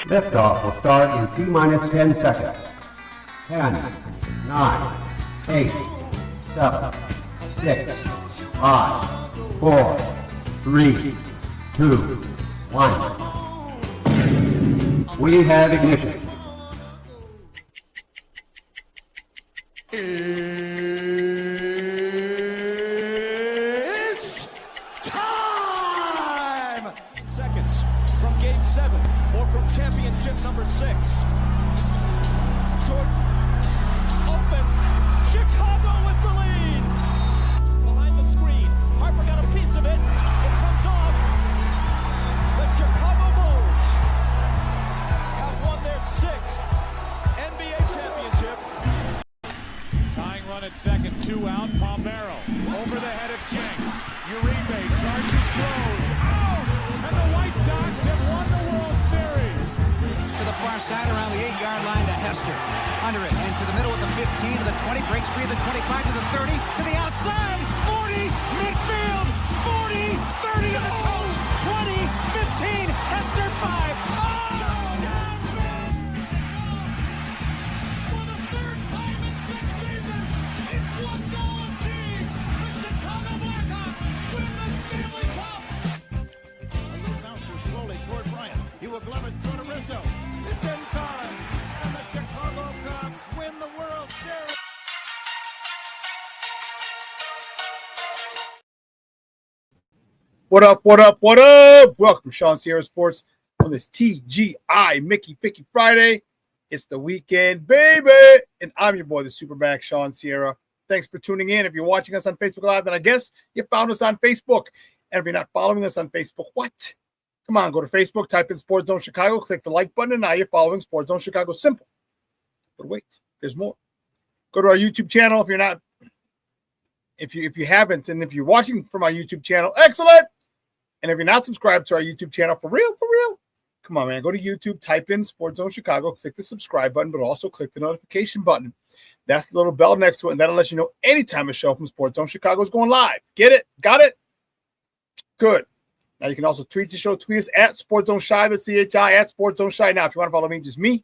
Liftoff will start in T-minus 10 seconds. 10, 9, 8, 7, 6, 5, 4, 3, 2, 1. We have ignition. It's time! Seconds from game 7 or from championship number 6. Jordan, open, Chicago with the lead! Behind the screen, Harper got a piece of it, it comes off. The Chicago Bulls have won their 6th NBA championship. Tying run at second, 2 out, Pompero over the head of Jenks. Uribe charges, throws, out! And the White Sox have won the World Series. To the far side around the 8-yard line to Hester. Under it, and to the middle with the 15, to the 20, breaks free of the 25, to the 30, to the outside, 40, midfield, 40, 30 to the post, 20, 15, Hester 5. Oh! For the 3rd time in 6 seasons, it's one goal achieved. The Chicago Blackhawks win the Stanley Cup. A little bouncer slowly toward Bryant. He will glove it to Rizzo. It's in time, and the Chicago Cubs win the World Series. What up, what up, what up? Welcome to ShawnSierraSports on this TGI Mickey Picky Friday. It's the weekend, baby. And I'm your boy, the SuperBack, Shawn Sierra. Thanks for tuning in. If you're watching us on Facebook Live, then I guess you found us on Facebook. And if you're not following us on Facebook, what? Come on, go to Facebook, type in Sports Zone Chicago, click the like button, and now you're following Sports Zone Chicago. Simple. But wait, there's more. Go to our YouTube channel if you're not, if you haven't, and if you're watching from our YouTube channel, excellent. And if you're not subscribed to our YouTube channel, for real, come on, man. Go to YouTube, type in Sports Zone Chicago, click the subscribe button, but also click the notification button. That's the little bell next to it, and that'll let you know anytime a show from Sports Zone Chicago is going live. Get it? Got it? Good. Now you can also tweet the show. Tweet us at Sports Zone Shy, that's CHI, at Sports Zone Shy. Now, if you want to follow me, just me,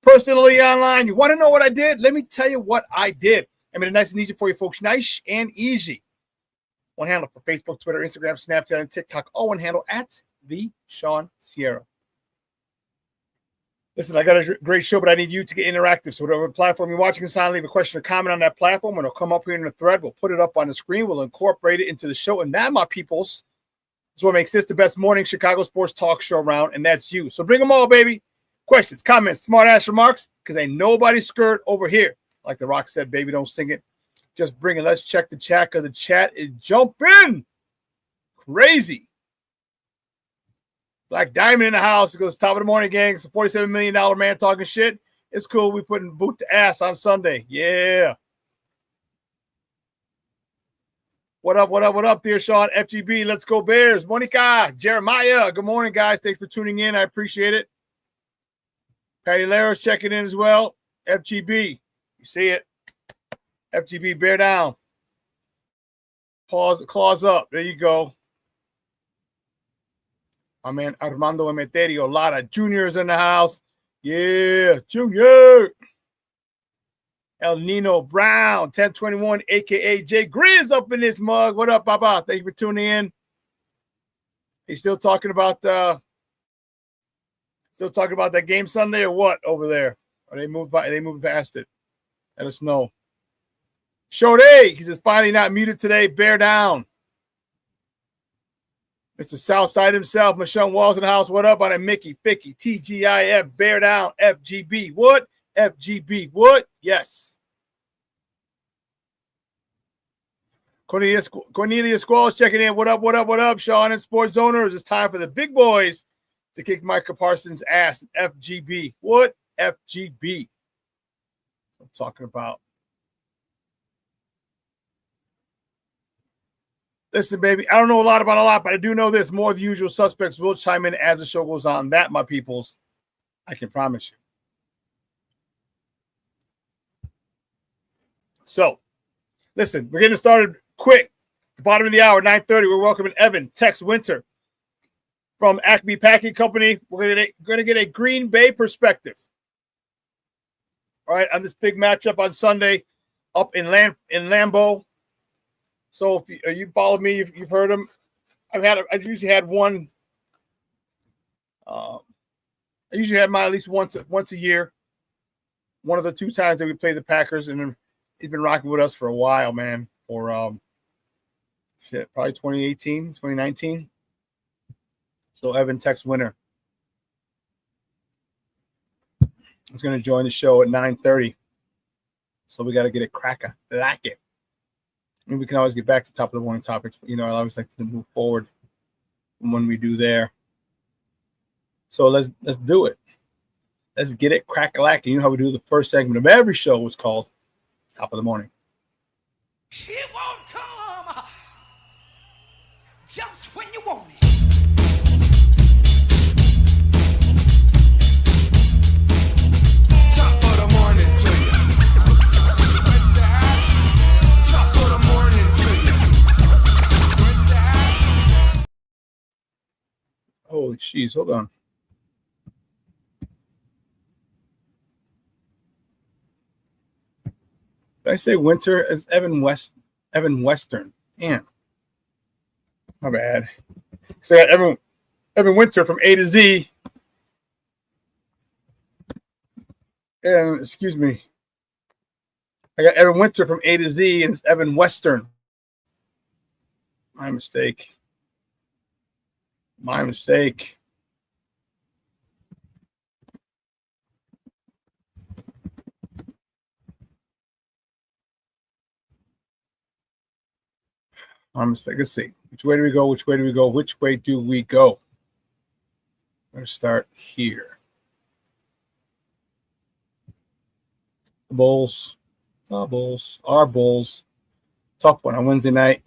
personally online, you want to know what I did? Let me tell you what I did. I made it nice and easy for you folks. Nice and easy. One handle for Facebook, Twitter, Instagram, Snapchat, and TikTok. All one handle at the Shawn Sierra. Listen, I got a great show, but I need you to get interactive. So whatever platform you're watching us on, leave a question or comment on that platform, and it'll come up here in the thread. We'll put it up on the screen. We'll incorporate it into the show. And that, my peoples, is what makes this the best morning Chicago sports talk show around, and that's you. So bring them all, baby. Questions, comments, smart-ass remarks, because ain't nobody scared over here. Like The Rock said, baby, don't sing it. Just bring it. Let's check the chat, because the chat is jumping. Crazy. Black Diamond in the house. It goes top of the morning, gang. It's a $47 million man talking shit. It's cool. We putting boot to ass on Sunday. Yeah. What up, dear Shawn? FGB, let's go Bears. Monica, Jeremiah, good morning, guys. Thanks for tuning in. I appreciate it. Patty Lara's checking in as well. FGB, you see it. FGB, bear down. Claws up. There you go. My man Armando Emeterio, Lara Jr. is in the house. Yeah, Junior. El Nino Brown, 1021, a.k.a. Jay Grizz up in this mug. What up, Papa? Thank you for tuning in. He's still talking about that game Sunday or what over there? Or they moved past it? Let us know. Shode, he says finally not muted today. Bear down. Mr. Southside himself, Michelle Walls in the house. What up on it? Mickey, Ficky, TGIF, bear down, FGB. What? FGB. What? Yes. Cornelius Squalls checking in. What up, Shawn and Sports Owners? It's time for the big boys to kick Micah Parsons' ass. FGB. What? FGB. I'm talking about. Listen, baby, I don't know a lot about a lot, but I do know this. More of the usual suspects will chime in as the show goes on. That, my peoples, I can promise you. So, listen, we're getting started quick. The bottom of the hour, 9:30, we're welcoming Evan, Tex Winter, from Acme Packing Company. We're going to get a Green Bay perspective. All right, on this big matchup on Sunday up in Lambeau. So if you followed me, you've heard them. I've usually had one. I usually have mine at least once a year. One of the 2 times that we played the Packers, and he's been rocking with us for a while, man. For probably 2018, 2019. So Evan Tex Winter is going to join the show at 9:30. So we got to get it cracker like it. I mean, we can always get back to top of the morning topics, but I always like to move forward from when we do there. So let's do it. Let's get it crack a lack. You know how we do the first segment of every show was called Top of the Morning. It won't come just when you want it. Top of the morning to you. Top of the morning to you. Holy jeez, hold on. Did I say Winter as Evan Western? Damn. My bad. So I got Evan Winter from A to Z. And excuse me. I got Evan Winter from A to Z, and it's Evan Western. My mistake. My mistake. My mistake. Let's see. Which way do we go? Which way do we go? Which way do we go? I'm going to start here. The Bulls. The Bulls. Our Bulls. Tough one on Wednesday night.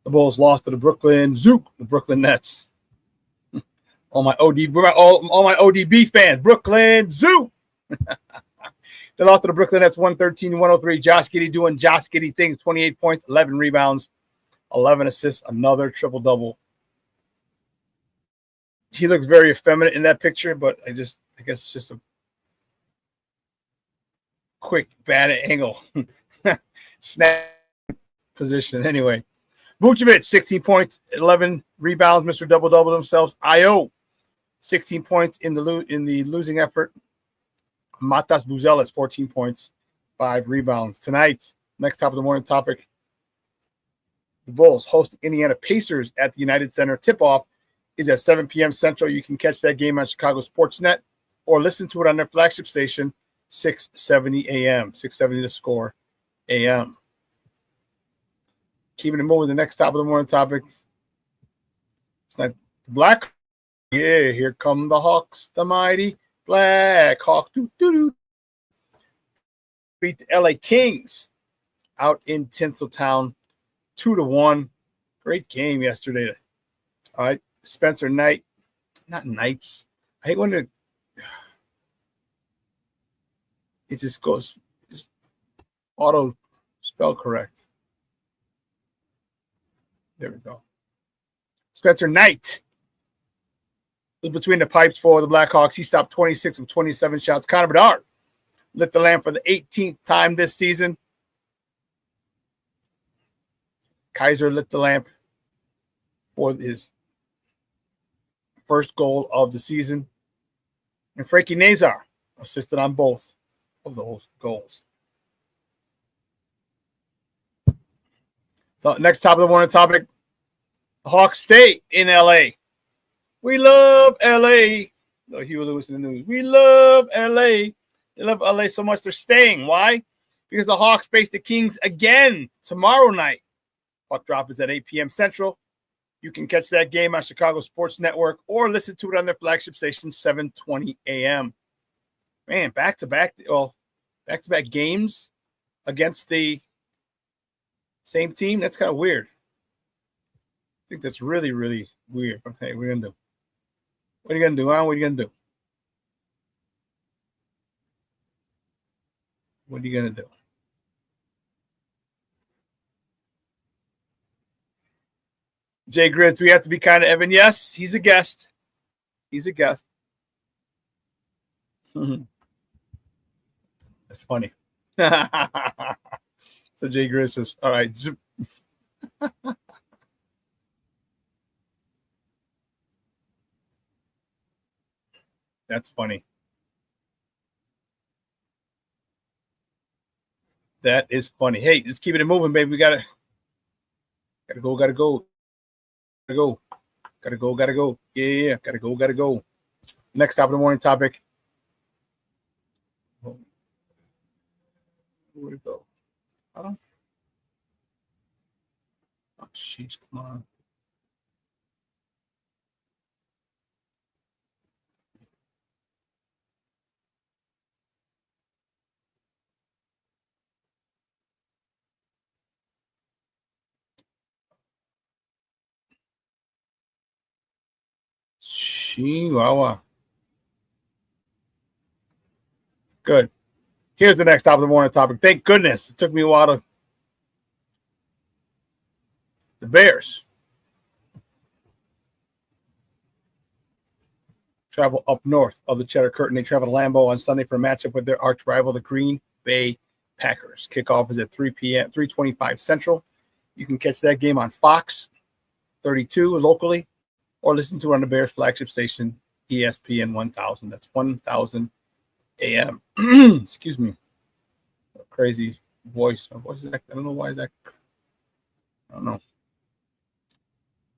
The Bulls lost to the Brooklyn Nets. all my ODB fans, Brooklyn Zoo. They lost to the Brooklyn Nets 113-103. Josh Giddey doing Josh Giddey things, 28 points, 11 rebounds, 11 assists, another triple-double. He looks very effeminate in that picture, but I guess it's just a quick bad angle. Snap position. Anyway, Vucevic, 16 points, 11 rebounds, Mr. Double-double themselves. Io, 16 points in the losing effort. Matas Buzelis, 14 points, 5 rebounds. Tonight, next top of the morning topic, the Bulls hosting Indiana Pacers at the United Center. Tip-off is at 7 p.m. Central. You can catch that game on Chicago Sportsnet or listen to it on their flagship station, 670 a.m., 670 The Score a.m. Keeping it moving, the next top of the morning topic. It's not Black. Yeah, here come the Hawks, the mighty Black Hawks. Beat the LA Kings out in Tinseltown 2-1. Great game yesterday. All right, Spencer Knight, not Knights. I hate when it just goes auto spell correct. There we go. Spencer Knight was between the pipes for the Blackhawks. He stopped 26 of 27 shots. Connor Bedard lit the lamp for the 18th time this season. Kaiser lit the lamp for his first goal of the season. And Frankie Nazar assisted on both of those goals. So next top of the morning topic, the Hawks stay in LA. We love LA. No, Hugh Lewis in the news. We love LA. They love LA so much they're staying. Why? Because the Hawks face the Kings again tomorrow night. Puck drop is at 8 p.m. Central. You can catch that game on Chicago Sports Network or listen to it on their flagship station, 7:20 a.m. Man, back-to-back games against the same team. That's kind of weird. I think that's really, really weird. Okay, what are you going to do? What are you going to do, huh? What are you going to do? What are you going to do? Jay Grizz, we have to be kind of Evan. Yes, he's a guest. He's a guest. That's funny. So Jay Grizz says, all right. That's funny. That is funny. Hey, let's keep it moving, baby. We gotta go. Yeah, gotta go. Next top of the morning topic. Where'd it go? Oh, jeez, come on. Chihuahua. Good. Here's the next top of the morning topic. Thank goodness. It took me a while to. The Bears travel up north of the Cheddar Curtain. They travel to Lambeau on Sunday for a matchup with their arch rival, the Green Bay Packers. Kickoff is at 3 p.m., 3:25 Central. You can catch that game on Fox 32 locally, or listen to it on the Bears flagship station, ESPN 1000. That's 1000 a.m. Excuse me. Crazy voice. My voice is that. I don't know why is that. I don't know.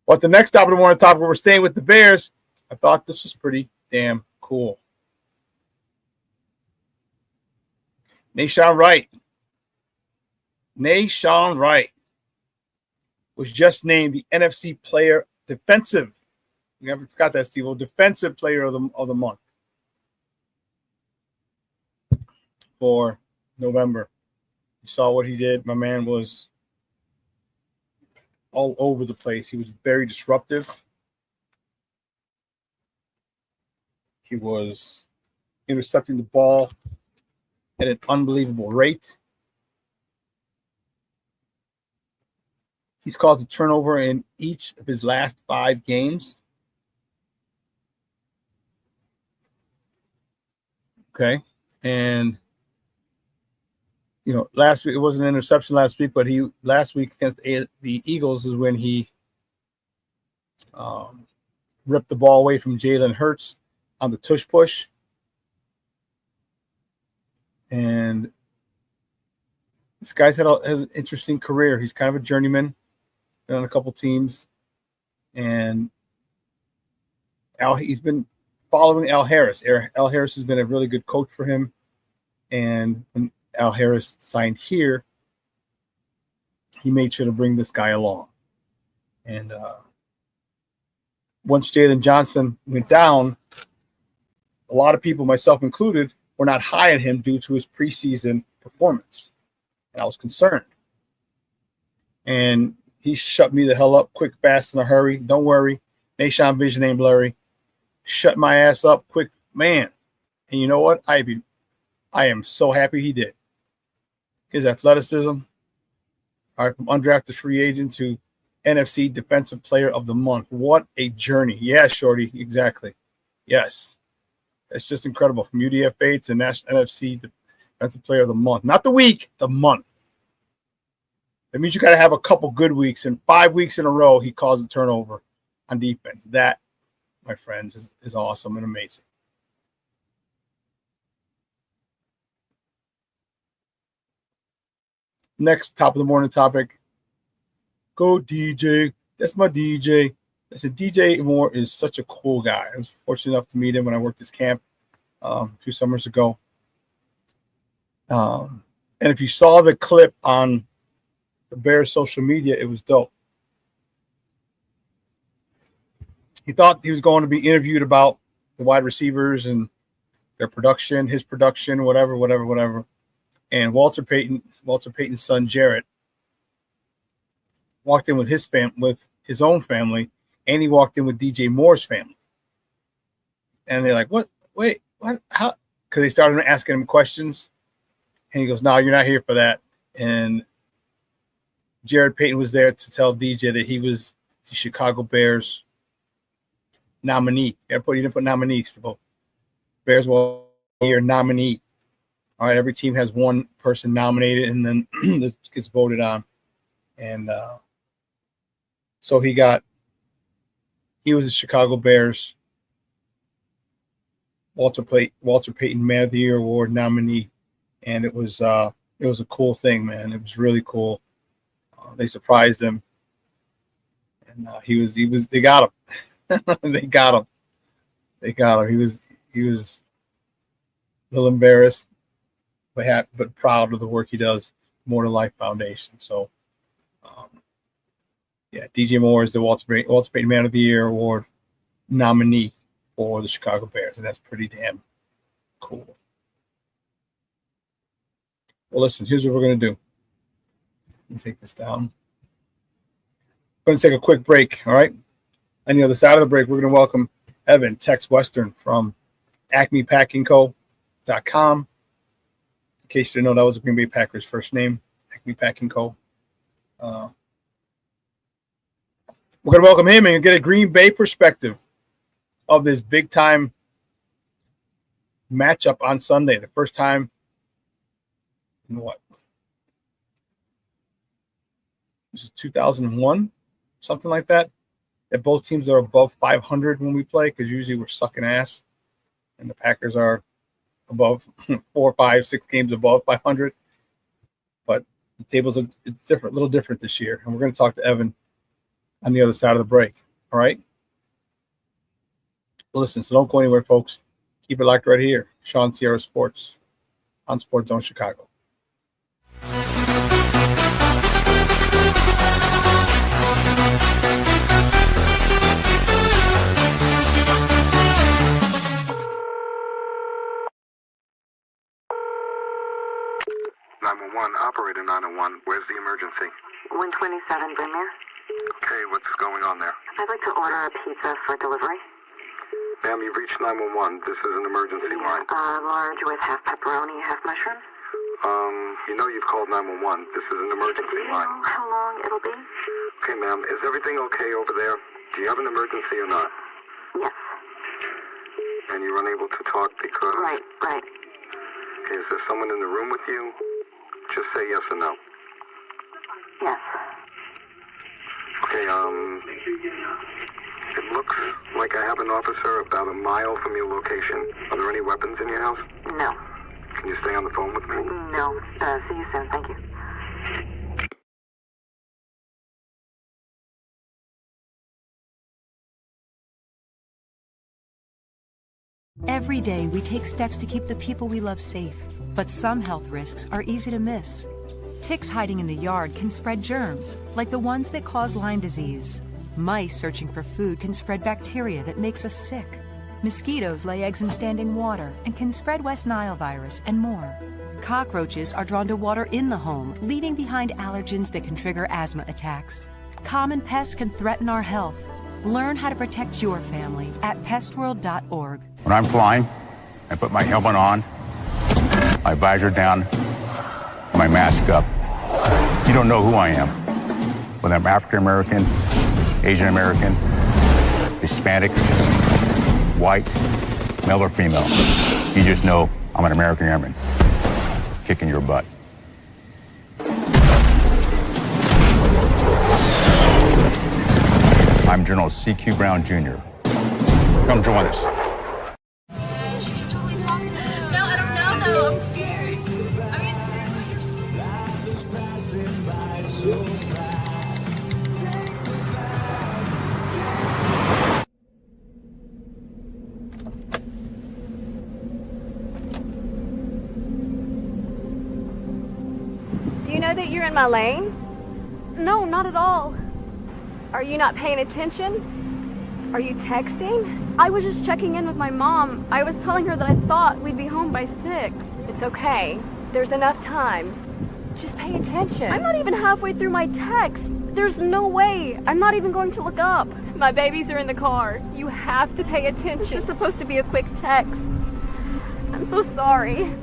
But the next top of the morning topic, we're staying with the Bears. I thought this was pretty damn cool. Nahshon Wright was just named the NFC Player Defensive. We haven't forgot that, Steve. Defensive Player of the month for November. You saw what he did. My man was all over the place. He was very disruptive. He was intercepting the ball at an unbelievable rate. He's caused a turnover in each of his last 5 games. Okay. And, last week, it wasn't an interception last week, but last week against the Eagles is when he ripped the ball away from Jalen Hurts on the tush push. And this guy's has an interesting career. He's kind of a journeyman, been on a couple teams. And he's been following Al Harris. Al Harris has been a really good coach for him. And when Al Harris signed here, he made sure to bring this guy along. And once Jalen Johnson went down, a lot of people, myself included, were not high on him due to his preseason performance. And I was concerned. And he shut me the hell up quick, fast, in a hurry. Don't worry. Nahshon vision ain't blurry. Shut my ass up quick, man. And you know what? I am so happy he did. His athleticism, all right, from undrafted free agent to NFC Defensive Player of the Month. What a journey. Yeah, Shorty, exactly. Yes. It's just incredible. From UDFA to NFC Defensive Player of the Month. Not the week, the month. That means you got to have a couple good weeks. And 5 weeks in a row, he caused a turnover on defense. That, my friends, is awesome and amazing. Next top of the morning topic. Go DJ. That's my DJ. Listen, DJ Moore is such a cool guy. I was fortunate enough to meet him when I worked his camp a few summers ago. And if you saw the clip on the Bears social media, it was dope. He thought he was going to be interviewed about the wide receivers and their production, his production, whatever. And Walter Payton's son Jarrett, walked in with his own family, and he walked in with DJ Moore's family. And they're like, "What? Wait, what? How?" Because they started asking him questions, and he goes, "No, you're not here for that." And Jared Payton was there to tell DJ that he was the Chicago Bears nominee. You didn't put nominees to vote. Bears will year nominee. All right, every team has one person nominated, and then this gets voted on. And so he was the Chicago Bears Walter Payton Man of the Year Award nominee, and it was a cool thing, man. It was really cool. They surprised him, and they got him. They got him. He was a little embarrassed, but proud of the work he does. More to Life Foundation. So, DJ Moore is the Walter Payton Man of the Year Award nominee for the Chicago Bears, and that's pretty damn cool. Well, listen, here's what we're going to do. Let me take this down. We're going to take a quick break, all right? On the other side of the break, we're going to welcome Evan, Tex Winter from AcmePackingCo.com. In case you didn't know, that was the Green Bay Packers' first name, Acme Packing Co. We're going to welcome him and get a Green Bay perspective of this big-time matchup on Sunday. The first time in what? This is 2001, something like that. That both teams are above 500 when we play, because usually we're sucking ass, and the Packers are above 4, 5, 6 games above 500. But the tables it's different, a little different this year, and we're going to talk to Evan on the other side of the break. All right. Listen, so don't go anywhere, folks. Keep it locked right here. ShawnSierraSports on Sports Zone Chicago. 911, operator 901. Where's the emergency? 127 Brynmere. Okay, what's going on there? I'd like to order a pizza for delivery. Ma'am, you've reached 911. This is an emergency line. Large with half pepperoni, half mushroom. You know you've called 911. This is an emergency Do you line. know how long it'll be? Okay, ma'am, is everything okay over there? Do you have an emergency or not? Yes. And you're unable to talk because... Right. Okay, is there someone in the room with you? Just say yes or no. Yes. Okay, it looks like I have an officer about a mile from your location. Are there any weapons in your house? No. Can you stay on the phone with me? No. See you soon. Thank you. Every day, we take steps to keep the people we love safe, but some health risks are easy to miss. Ticks hiding in the yard can spread germs, like the ones that cause Lyme disease. Mice searching for food can spread bacteria that makes us sick. Mosquitoes lay eggs in standing water and can spread West Nile virus and more. Cockroaches are drawn to water in the home, leaving behind allergens that can trigger asthma attacks. Common pests can threaten our health. Learn how to protect your family at pestworld.org. When I'm flying, I put my helmet on, my visor down, my mask up. You don't know who I am. Whether I'm African American, Asian American, Hispanic, white, male or female. You just know I'm an American airman kicking your butt. I'm General C.Q. Brown Jr. Come join us. No, I don't know though. I'm scared. I mean, you're so... Do you know that you're in my lane? No, not at all. Are you not paying attention? Are you texting? I was just checking in with my mom. I was telling her that I thought we'd be home by 6. It's okay. There's enough time. Just pay attention. I'm not even halfway through my text. There's no way. I'm not even going to look up. My babies are in the car. You have to pay attention. It's just supposed to be a quick text. I'm so sorry.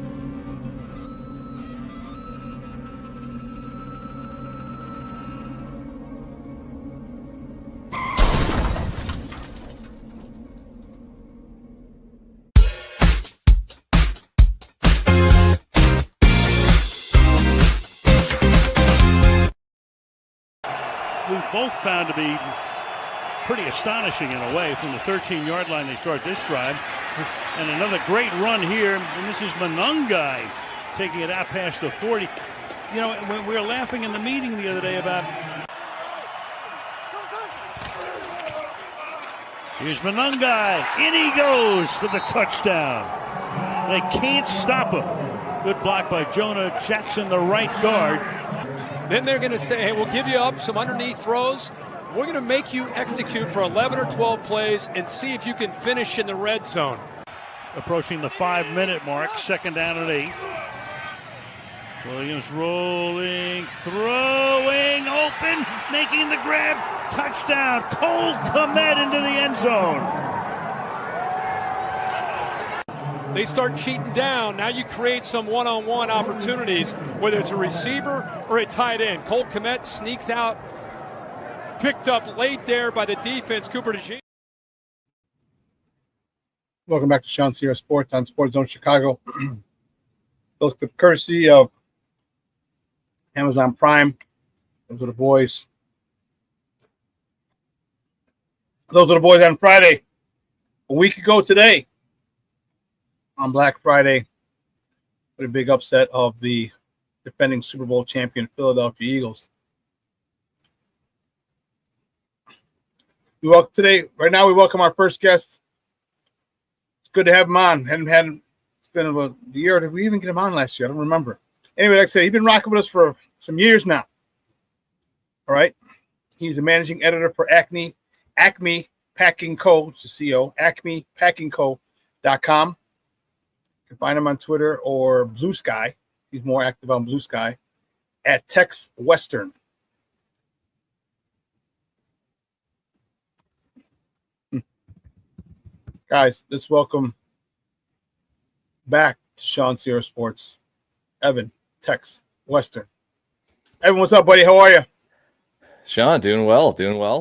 we've both found to be pretty astonishing in a way. From the 13-yard line, they start this drive. And another great run here, and this is Monungai taking it out past the 40. You know, when we were laughing in the meeting the other day about... Here's Monungai. In he goes for the touchdown. They can't stop him. Good block by Jonah Jackson, the right guard. Then they're going to say, hey, we'll give you up some underneath throws. We're going to make you execute for 11 or 12 plays and see if you can finish in the red zone. Approaching the 5-minute mark, 2nd down and 8. Williams rolling, throwing, open, making the grab, touchdown. Cole Kmet into the end zone. They start cheating down. Now you create some one-on-one opportunities, whether it's a receiver or a tight end. Cole Kmet sneaks out, picked up late there by the defense. Cooper DeJean. Welcome back to Shawn Sierra Sports on Sports Zone Chicago. Those courtesy of Amazon Prime. Those are the boys. Those are the boys on Friday. A week ago today, on Black Friday, with a big upset of the defending Super Bowl champion Philadelphia Eagles. Right now we welcome our first guest. It's good to have him on. It's been about a year. Did we even get him on last year? I don't remember. Anyway, like I said, he's been rocking with us for some years now. All right. He's the managing editor for Acme Packing Co., which is CO, acmepackingco.com. You can find him on Twitter or Blue Sky. He's more active on Blue Sky at Tex Western. Guys, let's welcome back to Shawn Sierra Sports, Evan Tex Western. Evan, what's up, buddy? How are you? Shawn, doing well.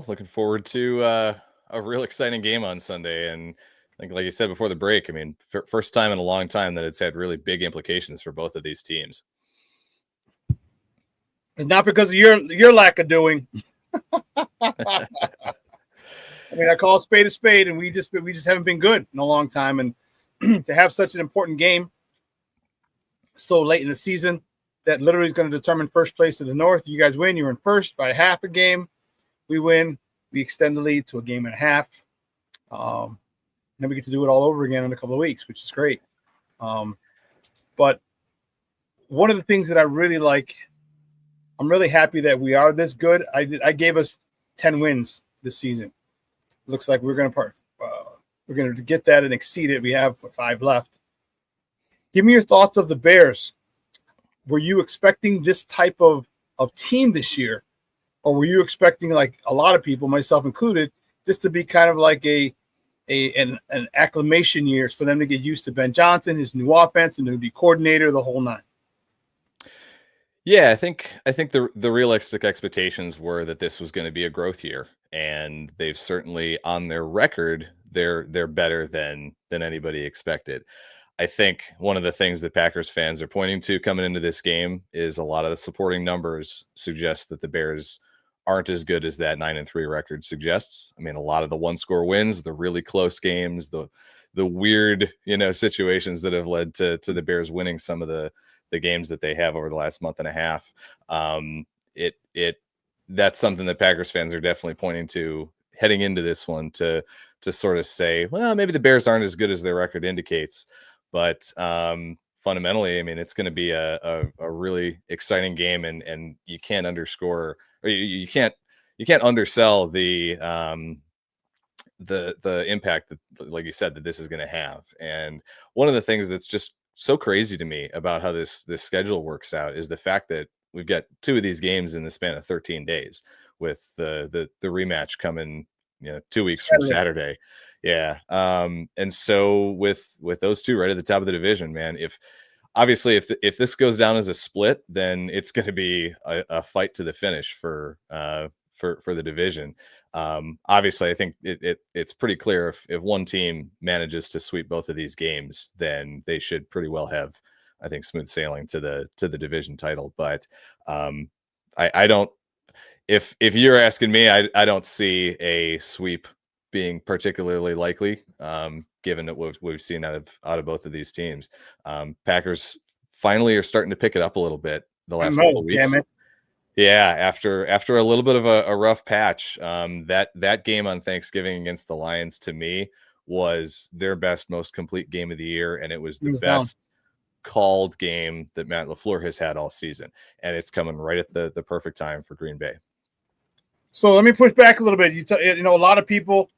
Looking forward to a real exciting game on Sunday. And like you said before the break, I mean, first time in a long time that it's had really big implications for both of these teams. It's not because of your lack of doing. I mean, I call a spade, and we just haven't been good in a long time. And to have such an important game so late in the season that literally is going to determine first place to the North. You guys win. You're in first by half a game. We win. We extend the lead to a game and a half. Then we get to do it all over again in a couple of weeks, which is great. But one of the things that I really like, I'm really happy that we are this good. I gave us 10 wins this season. Looks like we're going to get that and exceed it. We have 5 left. Give me your thoughts of the Bears. Were you expecting this type of team this year, or were you expecting, like a lot of people, myself included, this to be kind of like an acclimation years for them to get used to Ben Johnson, his new offense, and the new coordinator, the whole nine? Yeah, I think the realistic expectations were that this was going to be a growth year, and they've certainly, on their record, they're better than anybody expected. I think one of the things that Packers fans are pointing to coming into this game is a lot of the supporting numbers suggest that the Bears aren't as good as that 9-3 record suggests. I mean, a lot of the one-score wins, the really close games, the weird, situations that have led to the Bears winning some of the games that they have over the last month and a half. That's something that Packers fans are definitely pointing to heading into this one to sort of say, well, maybe the Bears aren't as good as their record indicates. But fundamentally, I mean, it's going to be a really exciting game, and you can't underscore, or you can't undersell the impact that, like you said, that this is going to have. And one of the things that's just so crazy to me about how this schedule works out is the fact that we've got 2 of these games in the span of 13 days, with the rematch coming 2 weeks from Saturday. Yeah. And so with those 2 right at the top of the division, man, if this goes down as a split, then it's going to be a fight to the finish for the division. Obviously, I think it's pretty clear if one team manages to sweep both of these games, then they should pretty well have, I think, smooth sailing to the division title. But I don't. if you're asking me, I don't see a sweep being particularly likely, given that we've seen out of both of these teams. Packers finally are starting to pick it up a little bit the last couple of weeks. Damn it. Yeah, after a little bit of a rough patch, that game on Thanksgiving against the Lions to me was their best, most complete game of the year, and it was the best called game that Matt LaFleur has had all season, and it's coming right at the perfect time for Green Bay. So let me push back a little bit. You know, a lot of people,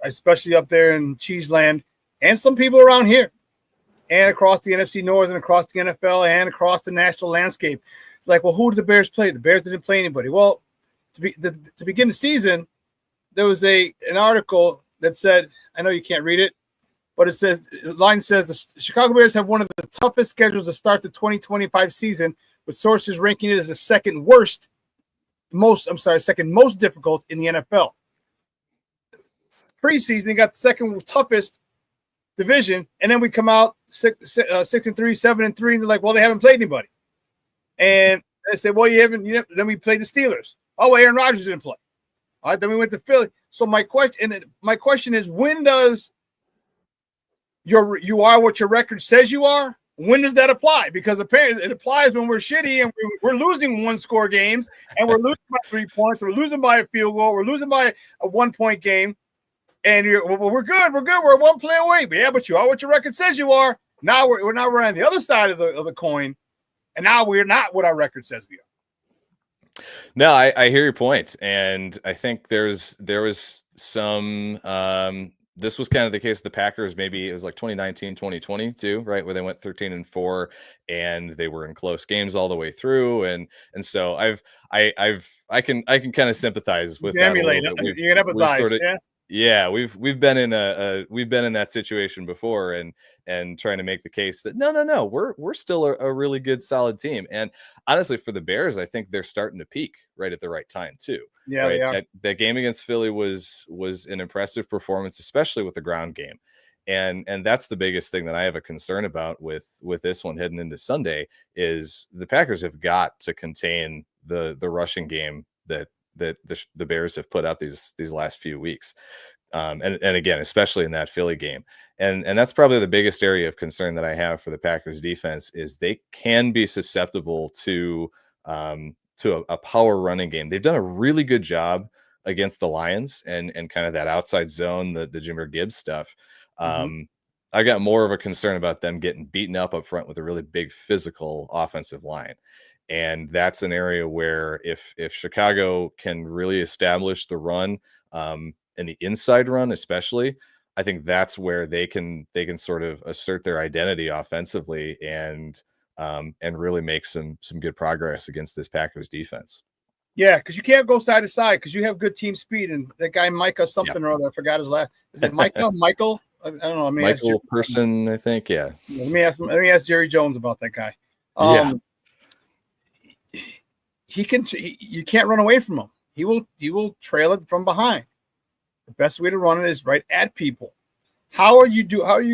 especially up there in Cheeseland, and some people around here, and across the NFC North and across the NFL and across the national landscape, like, well, who did the Bears play? The Bears didn't play anybody. Well, to begin the season, there was an article that said, I know you can't read it, but it says, the line says, the Chicago Bears have one of the toughest schedules to start the 2025 season, with sources ranking it as the second most difficult in the NFL. Preseason, they got the second toughest division, and then we come out 6-3, 7-3, and they're like, well, they haven't played anybody. And I said, well, you haven't. Then we played the Steelers. Oh, well, Aaron Rodgers didn't play. All right, then we went to Philly. So my question is, when does you are what your record says you are? When does that apply? Because apparently it applies when we're shitty and we're losing 1-score games, and we're losing by 3 points, we're losing by a field goal, we're losing by a 1-point game, and we're good, we're 1 play away. But yeah, but you are what your record says you are. Now we're on the other side of the coin, and now we're not what our record says we are. No, I hear your point, and I think there was some. This was kind of the case of the Packers. Maybe it was like 2019, 2020 too, right? Where they went 13-4 and they were in close games all the way through. And so I can kind of sympathize with that a little bit. You can empathize, yeah. We've been in that situation before and trying to make the case that no, we're still a really good solid team. And honestly, for the Bears, I think they're starting to peak right at the right time too. Yeah, right? they are. That game against Philly was an impressive performance, especially with the ground game. And that's the biggest thing that I have a concern about with this one heading into Sunday is the Packers have got to contain the rushing game that the Bears have put out these last few weeks. And again, especially in that Philly game. And that's probably the biggest area of concern that I have for the Packers defense is they can be susceptible to a power running game. They've done a really good job against the Lions and kind of that outside zone, the Jahmyr Gibbs stuff. I got more of a concern about them getting beaten up front with a really big physical offensive line. And that's an area where if Chicago can really establish the run and the inside run, especially, I think that's where they can sort of assert their identity offensively and really make some good progress against this Packers defense. Yeah, because you can't go side to side because you have good team speed. And that guy Micah something or other, I forgot his last. Is it Micah? Michael? I don't know. Michael Person, I think. Yeah. Let me ask Jerry Jones about that guy. You can't run away from him. He will trail it from behind. The best way to run it is right at people. How are you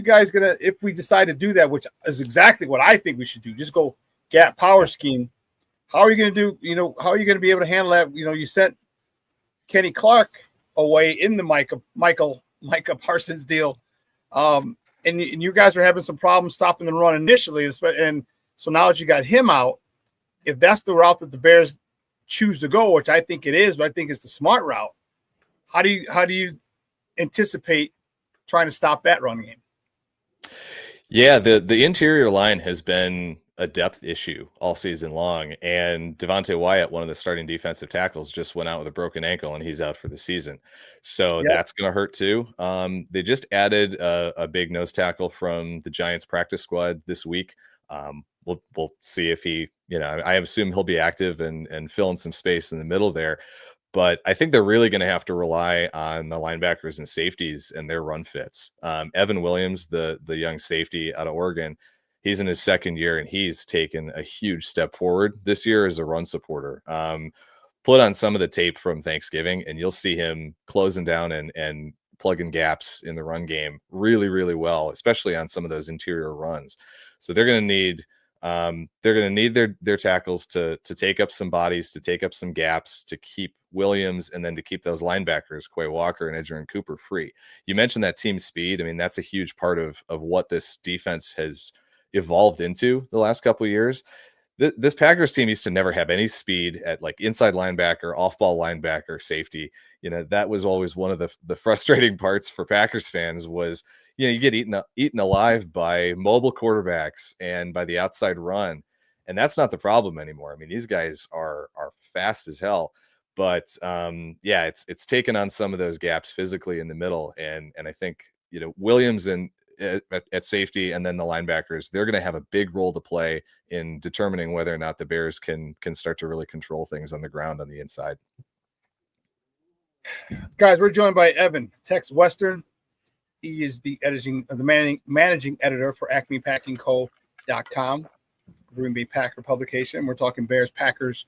guys gonna, if we decide to do that, which is exactly what I think we should do, just go gap power scheme. How are you gonna do? How are you gonna be able to handle that? You sent Kenny Clark away in the Micah Parsons deal, and you guys were having some problems stopping the run initially, and so now that you got him out, if that's the route that the Bears choose to go, which I think it is, but I think it's the smart route. How do you anticipate trying to stop that run game? Yeah, the interior line has been a depth issue all season long, and Devontae Wyatt, one of the starting defensive tackles, just went out with a broken ankle and he's out for the season. So that's going to hurt too. They just added a big nose tackle from the Giants practice squad this week. We'll see if he, I assume he'll be active and fill in some space in the middle there. But I think they're really going to have to rely on the linebackers and safeties and their run fits. Evan Williams, the young safety out of Oregon, he's in his second year and he's taken a huge step forward this year as a run supporter. Put on some of the tape from Thanksgiving and you'll see him closing down and plugging gaps in the run game really, really well, especially on some of those interior runs. So they're going to need They're going to need their tackles to take up some bodies, to take up some gaps, to keep Williams, and then to keep those linebackers, Quay Walker and Edgerrin Cooper, free. You mentioned that team speed. I mean, that's a huge part of what this defense has evolved into the last couple of years. This Packers team used to never have any speed at like inside linebacker, off-ball linebacker, safety. That was always one of the frustrating parts for Packers fans was, you get eaten alive by mobile quarterbacks and by the outside run. And that's not the problem anymore. I mean, these guys are fast as hell. But it's taken on some of those gaps physically in the middle. And I think, Williams and at safety, and then the linebackers, they're going to have a big role to play in determining whether or not the Bears can start to really control things on the ground on the inside. Guys, we're joined by Evan, Tex Western. He is the managing editor for AcmePackingCo.com, Green Bay Packer publication. We're talking Bears Packers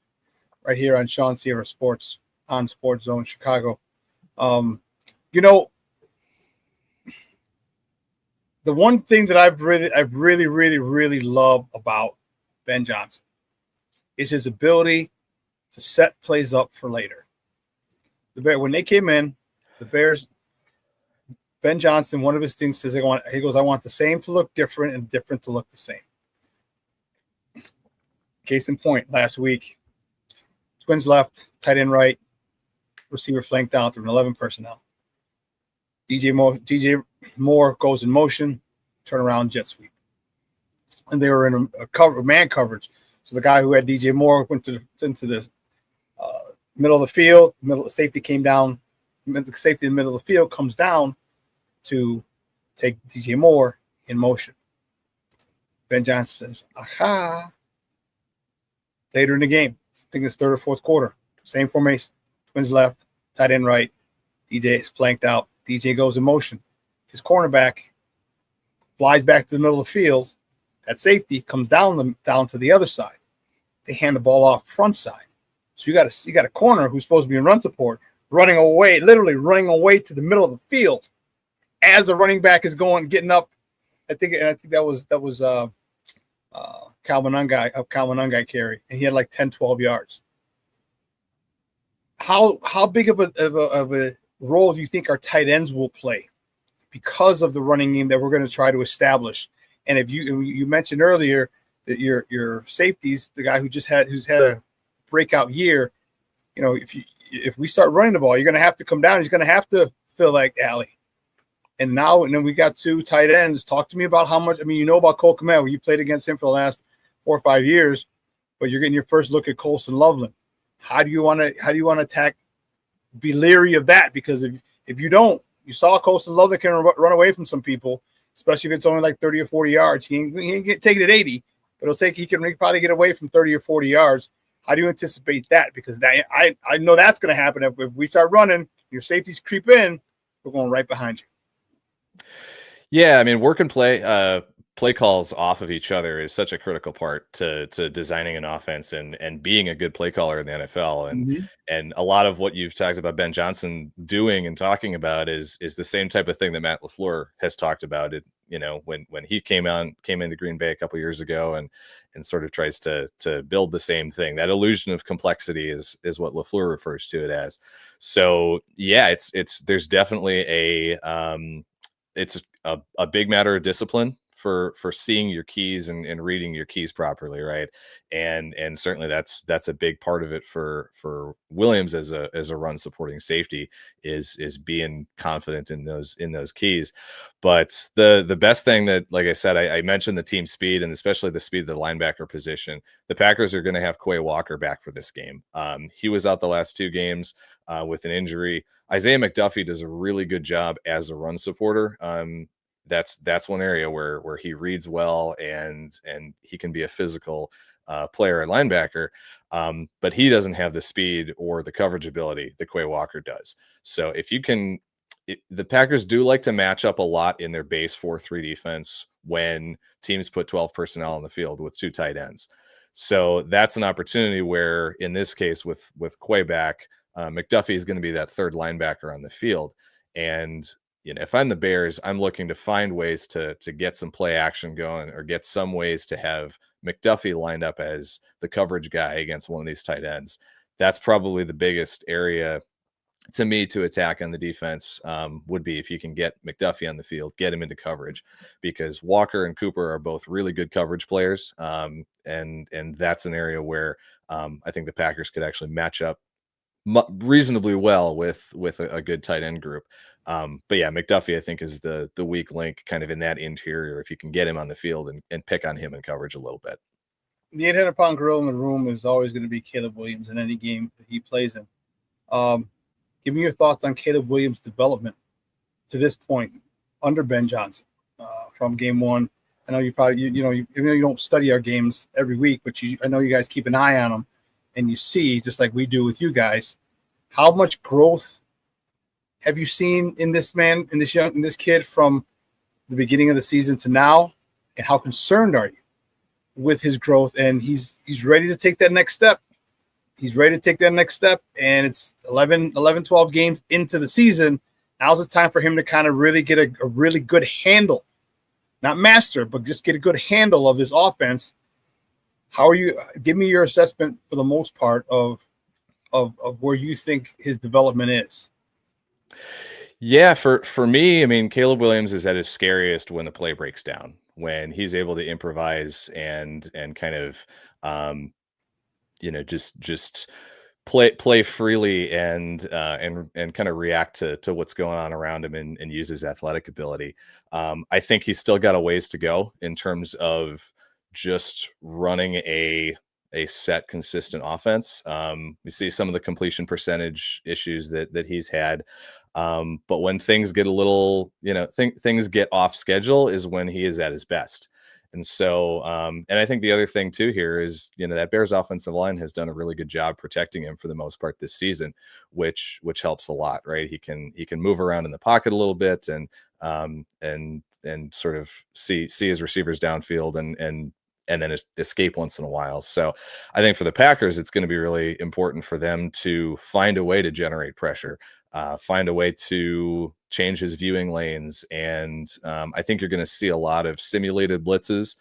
right here on ShawnSierraSports on Sports Zone Chicago. The one thing that I've really loved about Ben Johnson is his ability to set plays up for later. When they came in, the Bears, Ben Johnson, one of his things says, I want the same to look different and different to look the same. Case in point, last week, Twins left, tight end right, receiver flanked out through an 11 personnel. DJ Moore goes in motion, turnaround jet sweep. And they were in a man coverage. So the guy who had DJ Moore went into the middle of the field. Safety came down. The safety in the middle of the field comes down to take DJ Moore in motion. Ben Johnson says, aha. Later in the game, I think it's third or fourth quarter, same formation. Twins left, tight end right. DJ is flanked out. DJ goes in motion. His cornerback flies back to the middle of the field. That safety comes down to the other side. They hand the ball off front side. So you got a corner who's supposed to be in run support literally running away to the middle of the field as the running back is getting up. I think that was Calvin Ungai carry, and he had like 10, 12 yards. How big of a role do you think our tight ends will play because of the running game that we're going to try to establish? And if you mentioned earlier that your safeties, the guy who's had a breakout year, if we start running the ball, you're going to have to come down. He's going to have to feel like Alley. And then we got two tight ends. Talk to me about how much. I mean, about Cole Kmet, where you played against him for the last 4 or 5 years, but you're getting your first look at Colson Loveland. How do you want to attack? Be leery of that, because if you don't, you saw Colson Loveland can run away from some people, especially if it's only like 30 or 40 yards. He ain't take it at 80, but he can probably get away from 30 or 40 yards. How do you anticipate that? Because I know that's going to happen. If we start running, your safeties creep in, we're going right behind you. Yeah, I mean, work and play calls off of each other is such a critical part to designing an offense and being a good play caller in the NFL. And a lot of what you've talked about Ben Johnson doing and talking about is the same type of thing that Matt LaFleur has talked about. It, when he came into Green Bay a couple years ago and sort of tries to build the same thing. That illusion of complexity is what LaFleur refers to it as. So yeah, there's definitely it's a big matter of discipline for seeing your keys and reading your keys properly, right? And certainly that's a big part of it for Williams as a run supporting safety is being confident in those keys. But the best thing that, like I said, I mentioned the team speed and especially the speed of the linebacker position. The Packers are going to have Quay Walker back for this game. He was out the last 2 games with an injury. Isaiah McDuffie does a really good job as a run supporter. That's one area where he reads well and he can be a physical player and linebacker, but he doesn't have the speed or the coverage ability that Quay Walker does. So if you can, the Packers do like to match up a lot in their base 4-3 defense when teams put 12 personnel on the field with 2 tight ends. So that's an opportunity where, in this case, with Quay back, McDuffie is going to be that third linebacker on the field. And if I'm the Bears, I'm looking to find ways to get some play action going or get some ways to have McDuffie lined up as the coverage guy against one of these tight ends, that's probably the biggest area to me to attack on the defense, would be if you can get McDuffie on the field, get him into coverage, because Walker and Cooper are both really good coverage players. And that's an area where I think the Packers could actually match up reasonably well with a good tight end group. But yeah, McDuffie, I think, is the weak link kind of in that interior, if you can get him on the field and pick on him in coverage a little bit. The 800-pound gorilla in the room is always going to be Caleb Williams in any game that he plays in. Give me your thoughts on Caleb Williams' development to this point under Ben Johnson from game one. I know you probably, even though you don't study our games every week, but I know you guys keep an eye on them, and you see, just like we do with you guys, how much growth have you seen in this man, in this kid from the beginning of the season to now, and how concerned are you with his growth? And he's ready to take that next step. He's ready to take that next step, and it's 11, 12 games into the season. Now's the time for him to kind of really get a really good handle, not master, but just get a good handle of this offense. How are you? Give me your assessment for the most part of where you think his development is. Yeah, for me, I mean, Caleb Williams is at his scariest when the play breaks down, when he's able to improvise and kind of just play freely and kind of react to what's going on around him and use his athletic ability. I think he's still got a ways to go in terms of just running a set, consistent offense. We see some of the completion percentage issues that he's had. But when things get a little, things get off schedule is when he is at his best. And so, and I think the other thing too here is, that Bears offensive line has done a really good job protecting him for the most part this season, which helps a lot, right? He can move around in the pocket a little bit and sort of see his receivers downfield and then escape once in a while. So I think for the Packers, it's going to be really important for them to find a way to generate pressure, find a way to change his viewing lanes. And I think you're going to see a lot of simulated blitzes,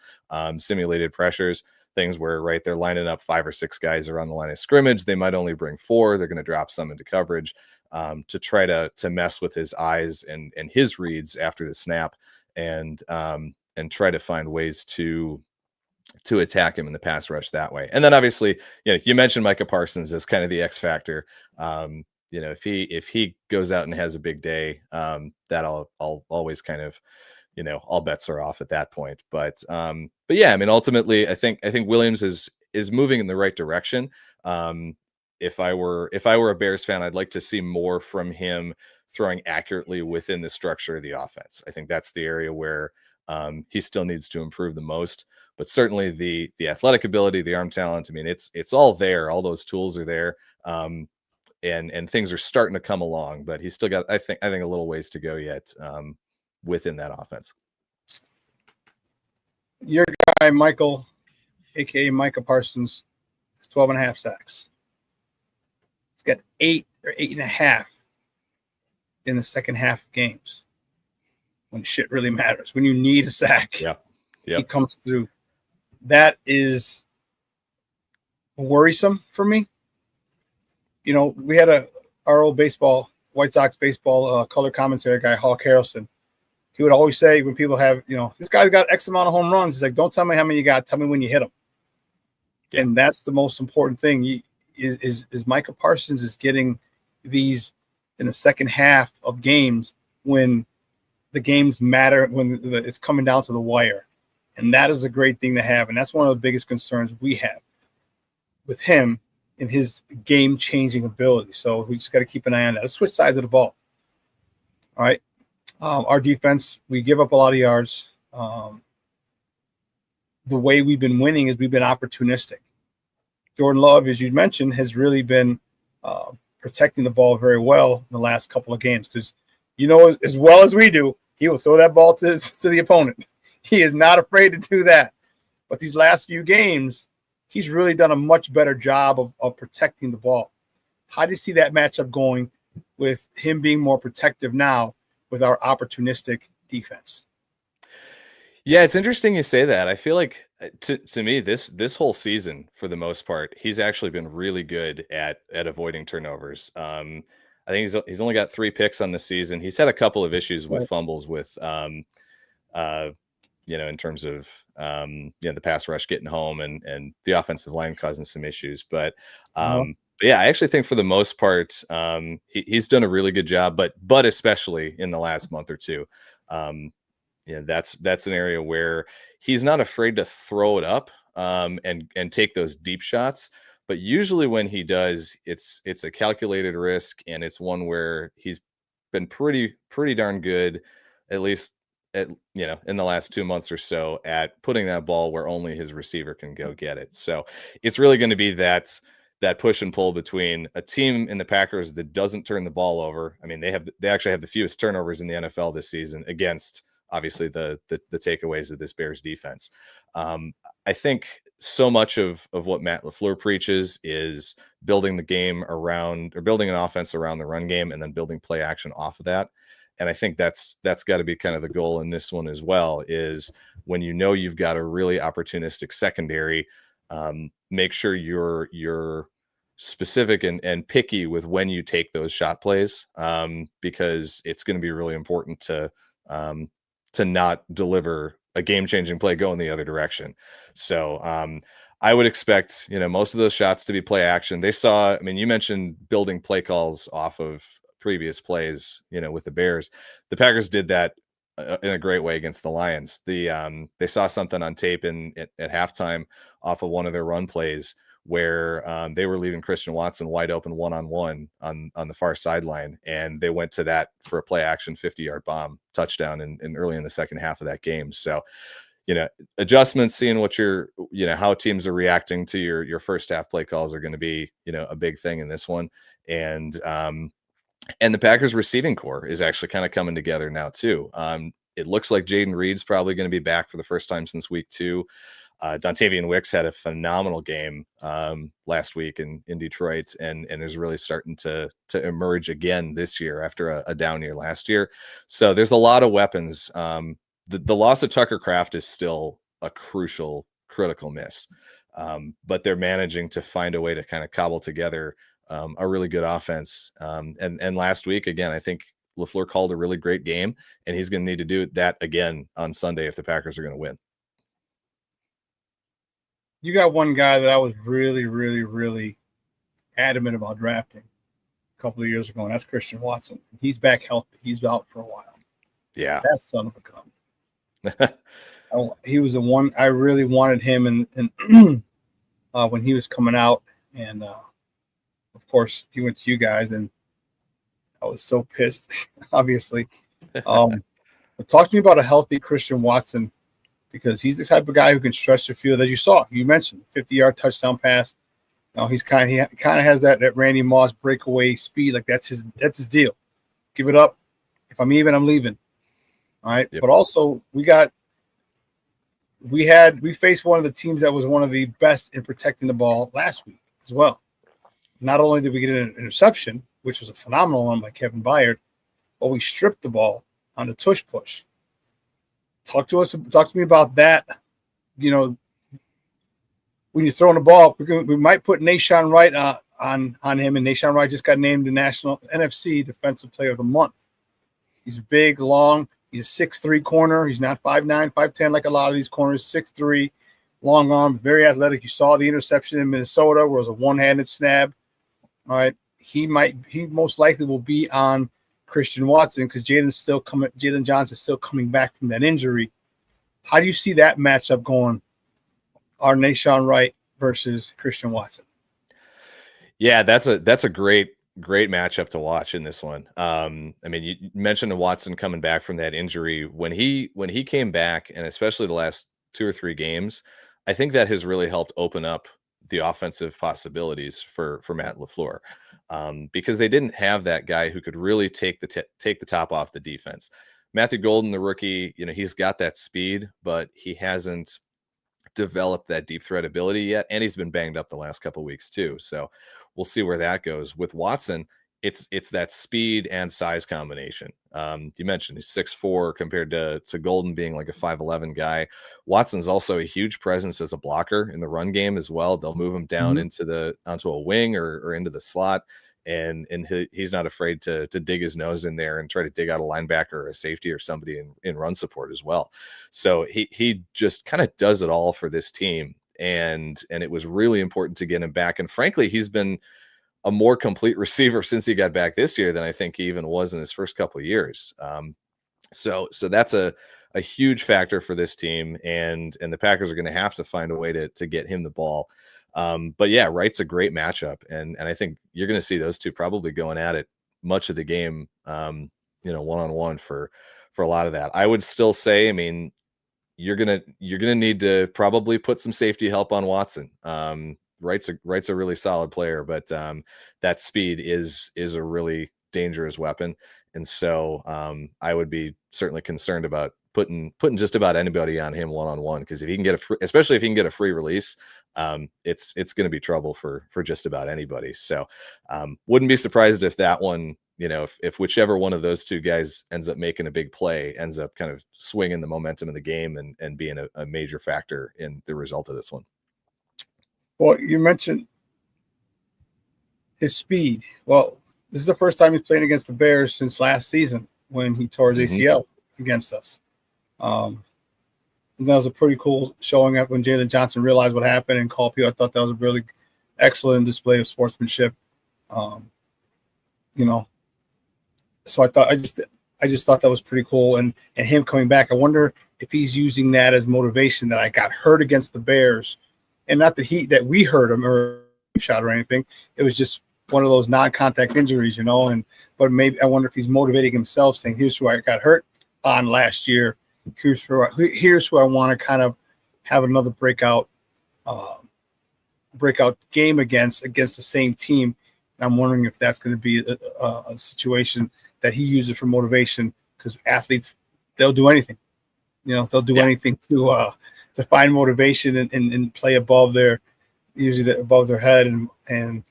simulated pressures, things where, right, they're lining up 5 or 6 guys around the line of scrimmage. They might only bring 4. They're going to drop some into coverage to try to mess with his eyes and his reads after the snap and try to find ways to attack him in the pass rush that way. And then obviously, you mentioned Micah Parsons as kind of the X factor. If he goes out and has a big day, that I'll always kind of, all bets are off at that point. But yeah, I mean, ultimately, I think Williams is moving in the right direction. If I were a Bears fan, I'd like to see more from him throwing accurately within the structure of the offense. I think that's the area where he still needs to improve the most. But certainly the athletic ability, the arm talent, I mean, it's all there. All those tools are there. And things are starting to come along, but he's still got, I think a little ways to go yet within that offense. Your guy, Michael, aka Micah Parsons, has 12.5 sacks. He's got 8 or 8.5 in the second half of games when shit really matters, when you need a sack. Yeah. He comes through. That is worrisome for me. We had our old White Sox baseball color commentary guy, Hawk Harrelson. He would always say when people have, this guy's got X amount of home runs. He's like, don't tell me how many you got. Tell me when you hit them. Yeah. And that's the most important thing. Is Micah Parsons is getting these in the second half of games when the games matter, when it's coming down to the wire. And that is a great thing to have. And that's one of the biggest concerns we have with him in his game-changing ability. So we just got to keep an eye on that. Let's switch sides of the ball. All right. Our defense, we give up a lot of yards. The way we've been winning is we've been opportunistic. Jordan Love, as you mentioned, has really been protecting the ball very well in the last couple of games because, as well as we do, he will throw that ball to the opponent. He is not afraid to do that. But these last few games, he's really done a much better job of protecting the ball. How do you see that matchup going with him being more protective now with our opportunistic defense? Yeah, it's interesting you say that. I feel like To me, this whole season, for the most part, he's actually been really good at avoiding turnovers. I think he's only got 3 picks on the season. He's had a couple of issues with fumbles with in terms of the pass rush getting home and the offensive line causing some issues. But yeah, I actually think for the most part, he's done a really good job. But especially in the last month or two, that's an area where he's not afraid to throw it up and take those deep shots. But usually when he does, it's a calculated risk, and it's one where he's been pretty darn good, at least in the last 2 months or so, at putting that ball where only his receiver can go get it. So it's really going to be that push and pull between a team in the Packers that doesn't turn the ball over. I mean, they actually have the fewest turnovers in the NFL this season, against obviously the takeaways of this Bears defense. I think so much of what Matt LaFleur preaches is building the game around, or building an offense around the run game, and then building play action off of that. And I think that's got to be kind of the goal in this one as well, is when you've got a really opportunistic secondary, make sure you're specific and picky with when you take those shot plays, because it's going to be really important to not deliver a game-changing play going the other direction. So I would expect, most of those shots to be play action. You mentioned building play calls off of previous plays, with the Bears. The Packers did that in a great way against the Lions. They saw something on tape at halftime off of one of their run plays where they were leaving Christian Watson wide open one-on-one on the far sideline, and they went to that for a play action 50-yard bomb touchdown in early in the second half of that game. So, adjustments, seeing what how teams are reacting to your first half play calls are going to be, a big thing in this one. And the Packers receiving core is actually kind of coming together now too. It looks like Jaden Reed's probably going to be back for the first time since week 2. Dontavian Wicks had a phenomenal game last week in Detroit, and is really starting to emerge again this year after a down year last year. So there's a lot of weapons. The loss of Tucker Kraft is still a critical miss, but they're managing to find a way to kind of cobble together a really good offense. And last week, again, I think LaFleur called a really great game, and he's going to need to do that again on Sunday if the Packers are going to win. You got one guy that I was really, really, really adamant about drafting a couple of years ago, and that's Christian Watson. He's back healthy. He's out for a while. Yeah. That son of a gun. He was the one I really wanted him, and when he was coming out, and of course he went to you guys, and I was so pissed, obviously. But talk to me about a healthy Christian Watson, because he's the type of guy who can stretch the field, as you saw. You mentioned 50-yard touchdown pass. He kind of has that Randy Moss breakaway speed. Like that's his deal. Give it up. If I'm even, I'm leaving. All right. Yep. But also we faced one of the teams that was one of the best in protecting the ball last week as well. Not only did we get an interception, which was a phenomenal one by Kevin Byard, but we stripped the ball on the tush push. Talk to me about that. When you're throwing the ball, we might put Nashawn Wright on him, and Nashawn Wright just got named the National NFC Defensive Player of the Month. He's big, long. He's a 6'3" corner. He's not 5'9", 5'10" like a lot of these corners. 6'3", long arm, very athletic. You saw the interception in Minnesota where it was a one-handed snap. All right, he most likely will be on Christian Watson because Jalen Johnson's still coming back from that injury. How do you see that matchup going? Our Nashawn Wright versus Christian Watson. Yeah, that's a great matchup to watch in this one. You mentioned Watson coming back from that injury. When he came back, and especially the last 2 or 3 games, I think that has really helped open up the offensive possibilities for Matt LaFleur, because they didn't have that guy who could really take the top off the defense. Matthew Golden, the rookie, he's got that speed, but he hasn't developed that deep threat ability yet, and he's been banged up the last couple of weeks too. So we'll see where that goes. With Watson, it's that speed and size combination. You mentioned he's 6'4" compared to Golden being like a 5'11" guy. Watson's also a huge presence as a blocker in the run game as well. They'll move him down onto a wing or into the slot, and he's not afraid to dig his nose in there and try to dig out a linebacker or a safety or somebody in run support as well. So he just kind of does it all for this team, and it was really important to get him back. And frankly, he's been a more complete receiver since he got back this year than I think he even was in his first couple of years. So that's a huge factor for this team, and the Packers are going to have to find a way to get him the ball. But yeah, Wright's a great matchup, and I think you're going to see those two probably going at it much of the game, one-on-one for a lot of that. I would still say, I mean, you're gonna need to probably put some safety help on Watson. Wright's a really solid player, but that speed is a really dangerous weapon, and so I would be certainly concerned about putting just about anybody on him one-on-one, because if he can get especially if he can get a free release, it's going to be trouble for just about anybody. So wouldn't be surprised if that one, if whichever one of those two guys ends up making a big play, ends up kind of swinging the momentum of the game and being a major factor in the result of this one. Well, you mentioned his speed. Well, this is the first time he's playing against the Bears since last season when he tore his ACL against us. And that was a pretty cool showing up when Jalen Johnson realized what happened and called people. I thought that was a really excellent display of sportsmanship. So I just thought that was pretty cool. And him coming back, I wonder if he's using that as motivation, that I got hurt against the Bears. And not that we hurt him or shot or anything. It was just one of those non-contact injuries, but maybe I wonder if he's motivating himself, saying, here's who I got hurt on last year. Here's who I want to kind of have another breakout game against the same team. And I'm wondering if that's going to be a situation that he uses for motivation, because athletes, they'll do anything. They'll do anything to find motivation and play above their head, and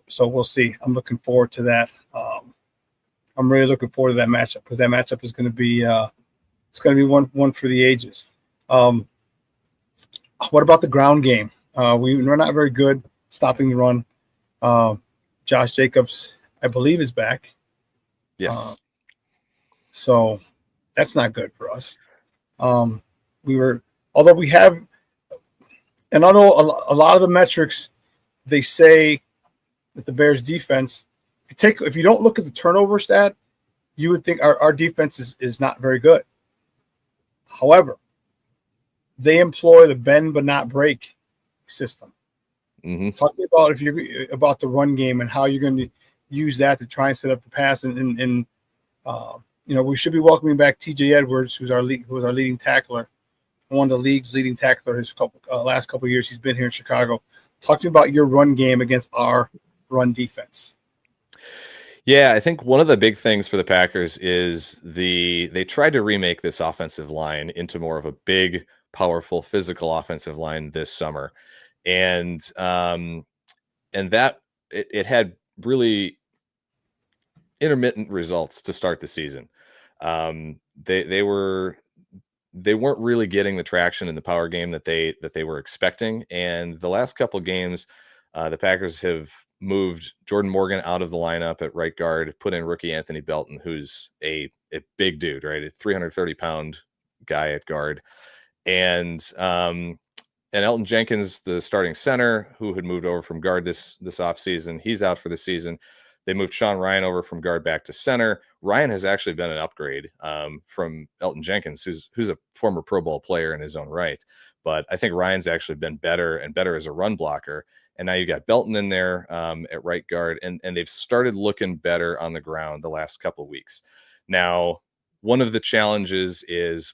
so we'll see. I'm looking forward to that. I'm really looking forward to that matchup, because that matchup is going to be one for the ages. What about the ground game? We're not very good stopping the run. Josh Jacobs, I believe, is back. Yes. So that's not good for us. Although we have, and I know a lot of the metrics, they say that the Bears defense, if you don't look at the turnover stat, you would think our defense is not very good. However, they employ the bend but not break system. Talking about the run game and how you're going to use that to try and set up the pass, and we should be welcoming back TJ Edwards, who's our leading tackler. One of the league's leading tackler his last couple of years he's been here in Chicago. Talk to me about your run game against our run defense. Yeah, I think one of the big things for the Packers is they tried to remake this offensive line into more of a big, powerful, physical offensive line this summer. And that it had really intermittent results to start the season. They weren't really getting the traction in the power game that they were expecting. And the last couple of games, the Packers have moved Jordan Morgan out of the lineup at right guard, put in rookie Anthony Belton, who's a big dude, right? A 330-pound guy at guard. And Elton Jenkins, the starting center, who had moved over from guard this offseason, he's out for the season. They moved Sean Ryan over from guard back to center. Ryan has actually been an upgrade from Elton Jenkins, who's a former Pro Bowl player in his own right. But I think Ryan's actually been better and better as a run blocker. And now you got Belton in there at right guard, and they've started looking better on the ground the last couple of weeks. Now, one of the challenges is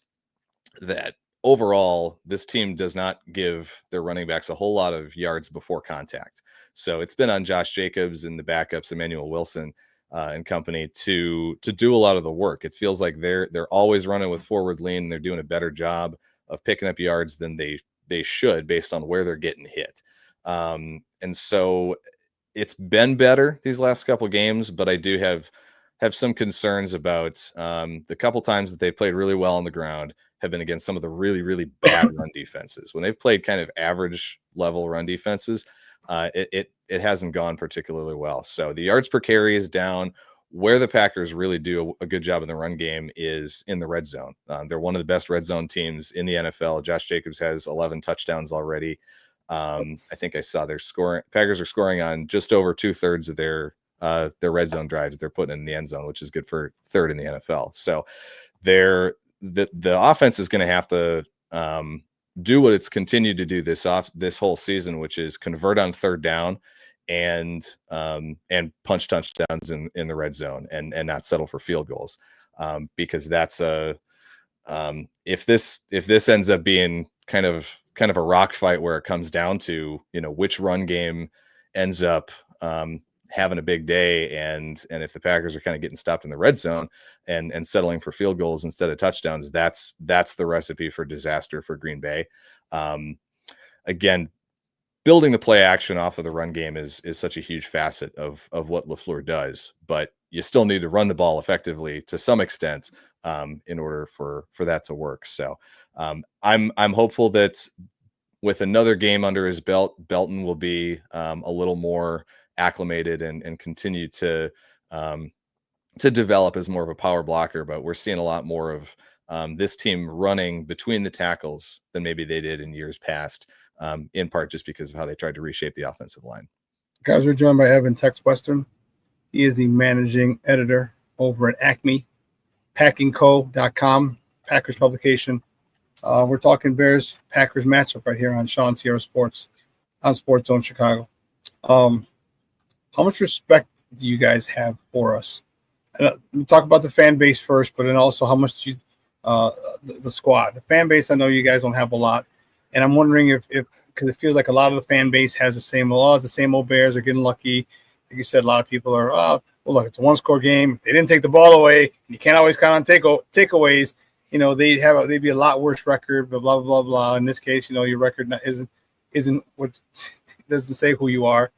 that overall, this team does not give their running backs a whole lot of yards before contact. So it's been on Josh Jacobs and the backups, Emmanuel Wilson and company, to do a lot of the work. It feels like they're always running with forward lean. They're doing a better job of picking up yards than they should based on where they're getting hit. And so it's been better these last couple games, but I do have some concerns about the couple times that they've played really well on the ground have been against some of the really, really bad run defenses. When they've played kind of average level run defenses, it hasn't gone particularly well. So the yards per carry is down. Where the Packers really do a good job in the run game is in the red zone. They're one of the best red zone teams in the NFL. Josh Jacobs has 11 touchdowns already. I think I saw Packers are scoring on just over 2/3 of their red zone drives they're putting in the end zone, which is good for third in the NFL. So the offense is going to have to do what it's continued to do this whole season, which is convert on third down and punch touchdowns in the red zone and not settle for field goals, because that's if this ends up being kind of a rock fight where it comes down to, which run game ends up having a big day, and if the Packers are kind of getting stopped in the red zone and settling for field goals instead of touchdowns, that's the recipe for disaster for Green Bay. Again, building the play action off of the run game is such a huge facet of what LaFleur does, but you still need to run the ball effectively to some extent in order for that to work. So I'm hopeful that with another game under his belt, Belton will be a little more acclimated and continue to develop as more of a power blocker. But we're seeing a lot more of this team running between the tackles than maybe they did in years past, in part just because of how they tried to reshape the offensive line. Guys, we're joined by Evan Tex Western. He is the managing editor over at Acme packingco.com, Packers publication. We're talking Bears Packers matchup right here on ShawnSierraSports on Sports Zone Chicago. How much respect do you guys have for us? We talk about the fan base first, but then also how much the squad, the fan base. I know you guys don't have a lot, and I'm wondering if because it feels like a lot of the fan base has the same laws, the same old Bears are getting lucky. Like you said, a lot of people are, well, look, it's a one-score game. If they didn't take the ball away, and you can't always count on takeaways. They'd be a lot worse record, blah blah blah blah. In this case, your record isn't what doesn't say who you are.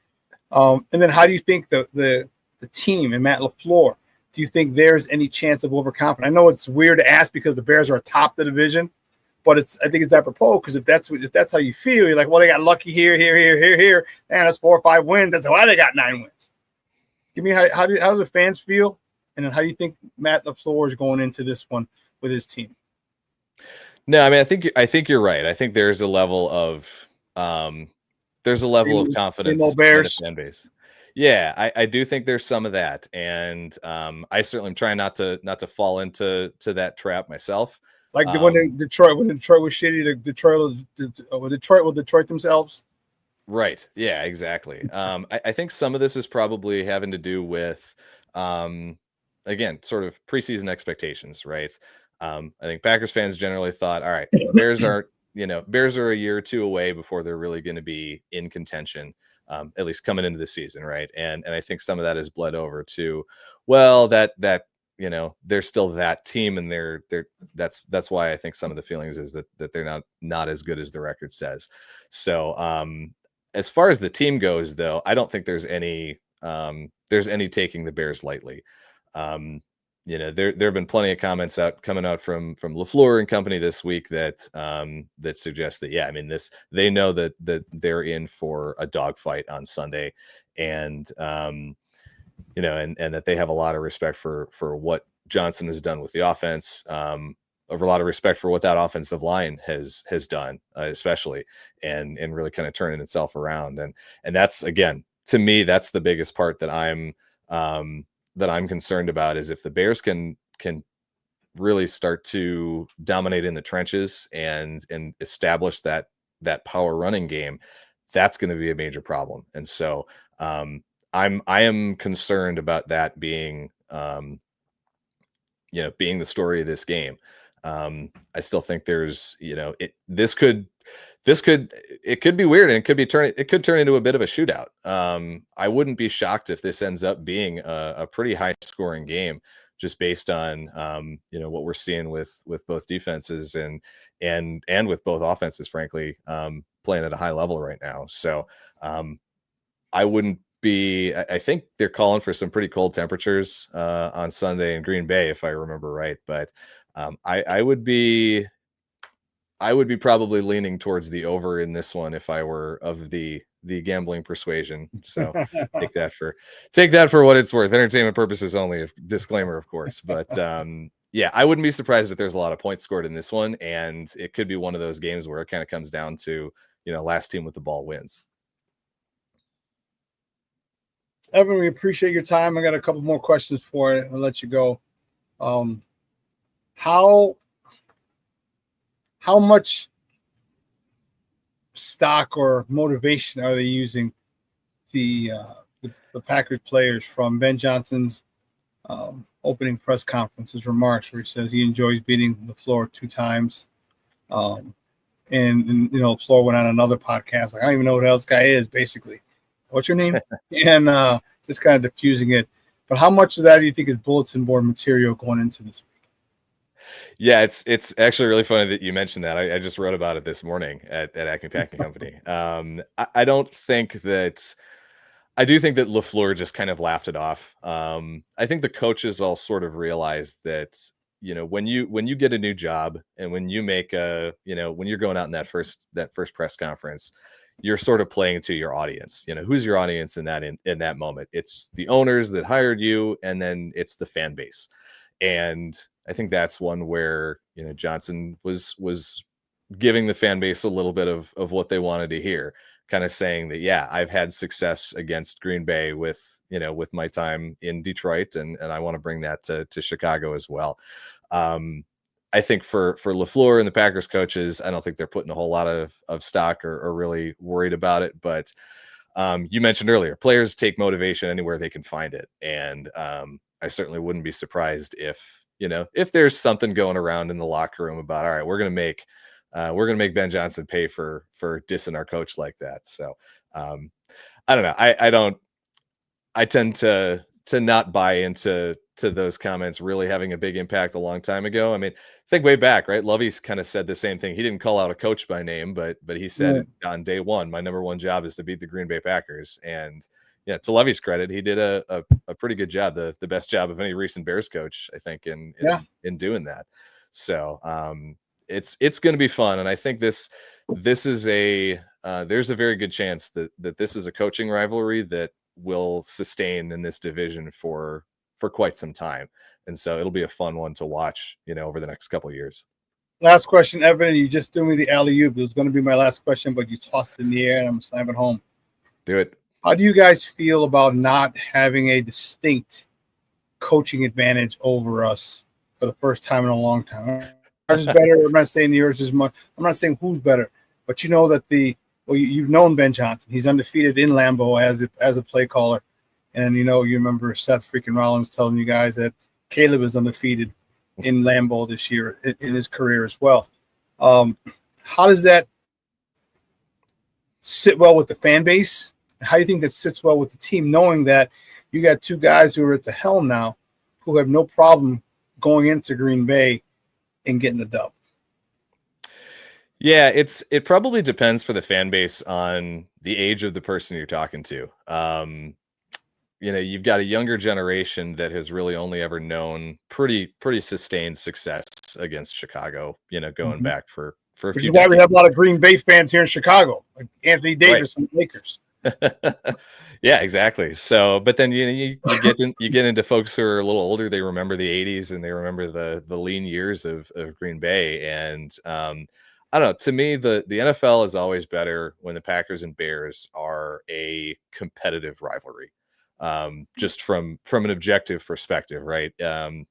And then how do you think the team and Matt LaFleur, do you think there's any chance of overconfidence? I know it's weird to ask because the Bears are atop the division, but I think it's apropos because if that's how you feel, you're like, well, they got lucky here, and that's 4 or 5 wins. That's why they got 9 wins. Give me how do the fans feel, and then how do you think Matt LaFleur is going into this one with his team? No, I mean, I think you're right. I think there's a level of confidence in the fan base. Yeah, I do think there's some of that, and I certainly am trying not to fall into that trap myself. Like when Detroit was shitty, Detroit will Detroit themselves. Right. Yeah, exactly. I think some of this is probably having to do with, again, sort of preseason expectations, right? I think Packers fans generally thought, all right, Bears are a year or two away before they're really going to be in contention, at least coming into the season, right? And I think some of that has bled over to, well, that they're still that team, and that's why I think some of the feelings is that they're not as good as the record says. So as far as the team goes, though, I don't think there's any taking the Bears lightly. There have been plenty of comments coming out from LaFleur and company this week that suggest that, yeah, I mean, they know that they're in for a dogfight on Sunday, and and that they have a lot of respect for what Johnson has done with the offense, a lot of respect for what that offensive line has done, especially, and really kind of turning itself around. And that's, again, to me, that's the biggest part that I'm concerned about, is if the Bears can really start to dominate in the trenches and establish that power running game, that's going to be a major problem. And so I am concerned about that being being the story of this game. I still think there's it could be weird, and it could turn into a bit of a shootout. I wouldn't be shocked if this ends up being a pretty high scoring game, just based on what we're seeing with both defenses and with both offenses, frankly, playing at a high level right now. So I wouldn't be, I think they're calling for some pretty cold temperatures on Sunday in Green Bay, if I remember right. But I would be probably leaning towards the over in this one if I were of the gambling persuasion. So take that for what it's worth. Entertainment purposes only. Disclaimer, of course. But yeah, I wouldn't be surprised if there's a lot of points scored in this one, and it could be one of those games where it kind of comes down to, last team with the ball wins. Evan, we appreciate your time. I got a couple more questions for you. I'll let you go. How much stock or motivation are they using the Packers players from Ben Johnson's opening press conference, his remarks where he says he enjoys beating LaFleur 2 times. And LaFleur went on another podcast. Like, I don't even know who the hell this guy is, basically. What's your name? And just kind of diffusing it. But how much of that do you think is bulletin board material going into this week? Yeah, it's actually really funny that you mentioned that. I just wrote about it this morning at Acme Packing Company. I don't think that I do think that LaFleur just kind of laughed it off. I think the coaches all sort of realized that, when you get a new job and when you make when you're going out in that first press conference, you're sort of playing to your audience. Who's your audience in that moment? It's the owners that hired you, and then it's the fan base. And I think that's one where, Johnson was giving the fan base a little bit of what they wanted to hear, kind of saying that, yeah, I've had success against Green Bay with my time in Detroit, and I want to bring that to Chicago as well. I think for LaFleur and the Packers coaches, I don't think they're putting a whole lot of stock or really worried about it. But you mentioned earlier, players take motivation anywhere they can find it. And I certainly wouldn't be surprised if there's something going around in the locker room about, all right, we're going to make Ben Johnson pay for dissing our coach like that. So I don't know. I tend to not buy into those comments really having a big impact a long time ago. I mean, think way back, right? Lovey's kind of said the same thing. He didn't call out a coach by name, but he said on day one, my number one job is to beat the Green Bay Packers. And yeah, to Lovey's credit, he did a pretty good job, the best job of any recent Bears coach, I think, in doing that. So it's going to be fun, and I think this is there's a very good chance that this is a coaching rivalry that will sustain in this division for quite some time, and so it'll be a fun one to watch, over the next couple of years. Last question, Evan. You just threw me the alley-oop. It was going to be my last question, but you tossed it in the air, and I'm slamming it home. Do it. How do you guys feel about not having a distinct coaching advantage over us for the first time in a long time? Ours is better. I'm not saying yours is much. I'm not saying who's better, but that you've known Ben Johnson. He's undefeated in Lambeau as a play caller, and you remember Seth freaking Rollins telling you guys that Caleb is undefeated in Lambeau this year in his career as well. How does that sit well with the fan base? How do you think that sits well with the team, knowing that you got 2 guys who are at the helm now who have no problem going into Green Bay and getting the dub? Yeah, it probably depends for the fan base on the age of the person you're talking to. You've got a younger generation that has really only ever known pretty sustained success against Chicago, going back for a few Which is why we have a lot of Green Bay fans here in Chicago, like Anthony Davis from the Lakers. Yeah, exactly. So, but then you get into folks who are a little older. They remember the 80s and they remember the lean years of Green Bay. And I don't know. To me, the NFL is always better when the Packers and Bears are a competitive rivalry, just from an objective perspective, right? And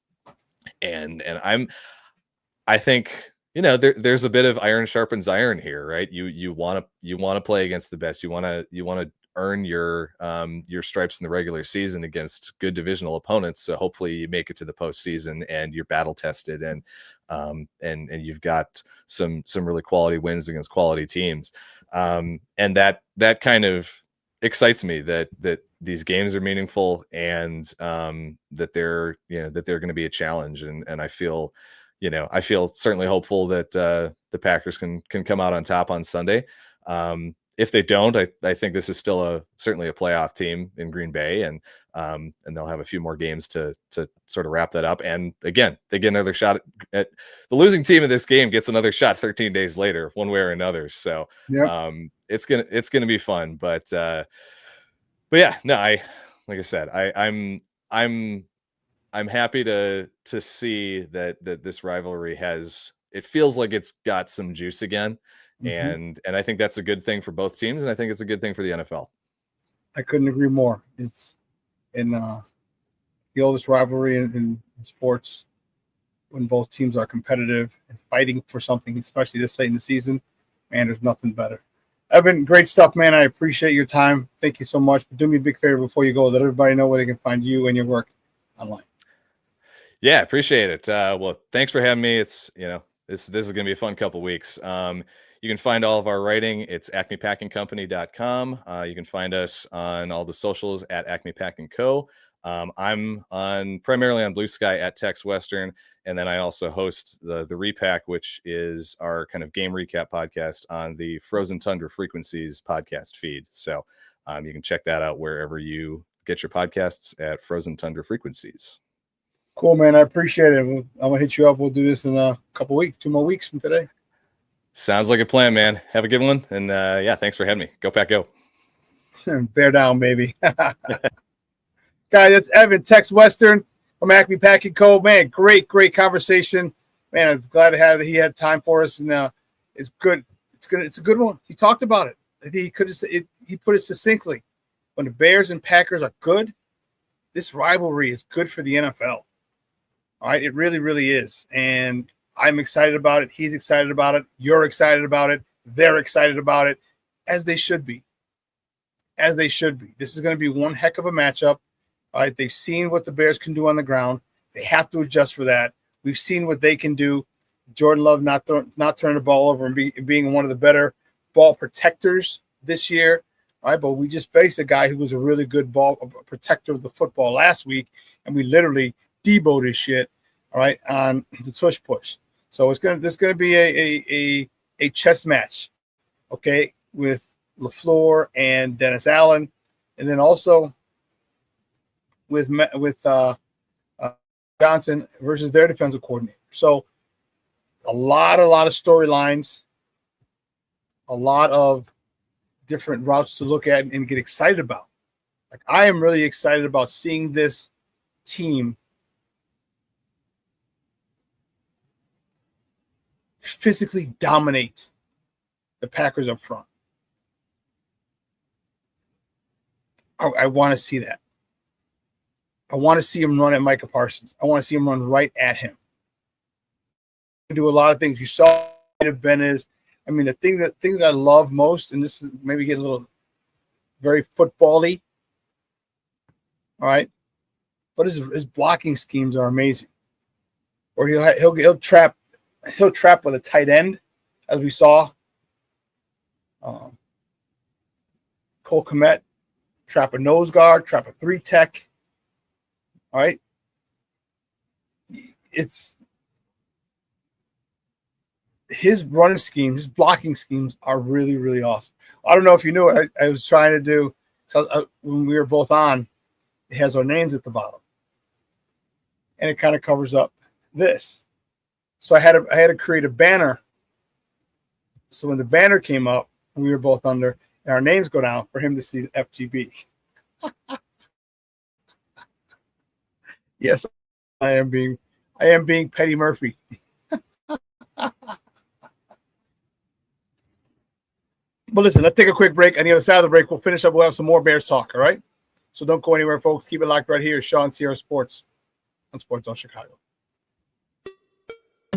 I think there's a bit of iron sharpens iron here, right? You want to play against the best. You want to earn your stripes in the regular season against good divisional opponents. So hopefully you make it to the postseason and you're battle tested and you've got some really quality wins against quality teams. And that kind of excites me that these games are meaningful and that they're going to be a challenge. And I feel certainly hopeful that the Packers can come out on top on Sunday. if they don't, I think this is still certainly a playoff team in Green Bay, and they'll have a few more games to sort of wrap that up. And again, they get another shot at the losing team of this game gets another shot 13 days later, one way or another. So it's gonna be fun. But yeah, no, like I said, I'm happy to see that this rivalry it feels like it's got some juice again. And I think that's a good thing for both teams, and I think it's a good thing for the NFL. I couldn't agree more. It's in the oldest rivalry in sports, when both teams are competitive and fighting for something, especially this late in the season. Man, there's nothing better. Evan, great stuff, man. I appreciate your time. Thank you so much. But do me a big favor before you go. Let everybody know where they can find you and your work online. Yeah, appreciate it. Well, thanks for having me. It's this is going to be a fun couple weeks. You can find all of our writing. It's acmepackingcompany.com. You can find us on all the socials at Acme Pack & Co. I'm primarily on Blue Sky at Tex Western. And then I also host the Repack, which is our kind of game recap podcast on the Frozen Tundra Frequencies podcast feed. So you can check that out wherever you get your podcasts at Frozen Tundra Frequencies. Cool, man. I appreciate it. I'm going to hit you up. We'll do this in a couple weeks, 2 more weeks from today. Sounds like a plan, man. Have a good one. And yeah, thanks for having me. Go Pack, go. Bear down, baby. Guys, that's Evan, Tex Western from Acme Pack & Co. Man, great conversation. Man, I'm glad to have that he had time for us, and it's good. It's a good one. He talked about it. I think he put it succinctly. When the Bears and Packers are good, this rivalry is good for the NFL. All right, it really, really is. And I'm excited about it. He's excited about it. You're excited about it. They're excited about it, as they should be. As they should be. This is going to be one heck of a matchup. All right, they've seen what the Bears can do on the ground. They have to adjust for that. We've seen what they can do. Jordan Love not turning the ball over and being one of the better ball protectors this year. All right, but we just faced a guy who was a really good ball protector of the football last week, and we literally deboed his shit. All right, on the tush push. So there's gonna be a chess match, okay, with LaFleur and Dennis Allen, and then also with Johnson versus their defensive coordinator. So a lot of storylines, a lot of different routes to look at and get excited about. Like, I am really excited about seeing this team physically dominate the Packers up front. I want to see that. I want to see him run at Micah Parsons. I want to see him run right at him. Do a lot of things. You saw Ben is. I mean, the thing that I love most, and this is maybe get a little very football-y. All right, but his blocking schemes are amazing. Or he'll trap with a tight end, as we saw. Cole Kmet, trap a nose guard, trap a 3-tech. All right. It's his running schemes, his blocking schemes are really, really awesome. I don't know if you knew it. I was trying to do, so when we were both on, it has our names at the bottom. And it kind of covers up this. So I had to create a banner. So when the banner came up, and we were both under, and our names go down for him to see FGB. Yes, I am being Petty Murphy. But listen, let's take a quick break. On the other side of the break, we'll finish up. We'll have some more Bears talk, all right? So don't go anywhere, folks. Keep it locked right here. Shawn Sierra Sports on Sports Zone Chicago.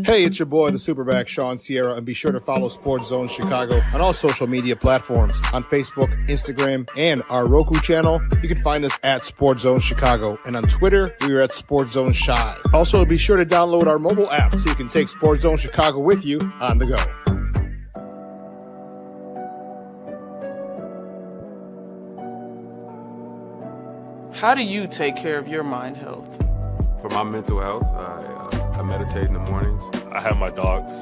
Hey, it's your boy, the SuperBack, Shawn Sierra, and be sure to follow Sports Zone Chicago on all social media platforms, on Facebook, Instagram, and our Roku channel. You can find us at Sports Zone Chicago, and on Twitter, we are at Sports Zone Shy. Also, be sure to download our mobile app so you can take Sports Zone Chicago with you on the go. How do you take care of your mind health? For my mental health, I meditate in the mornings. I have my dogs.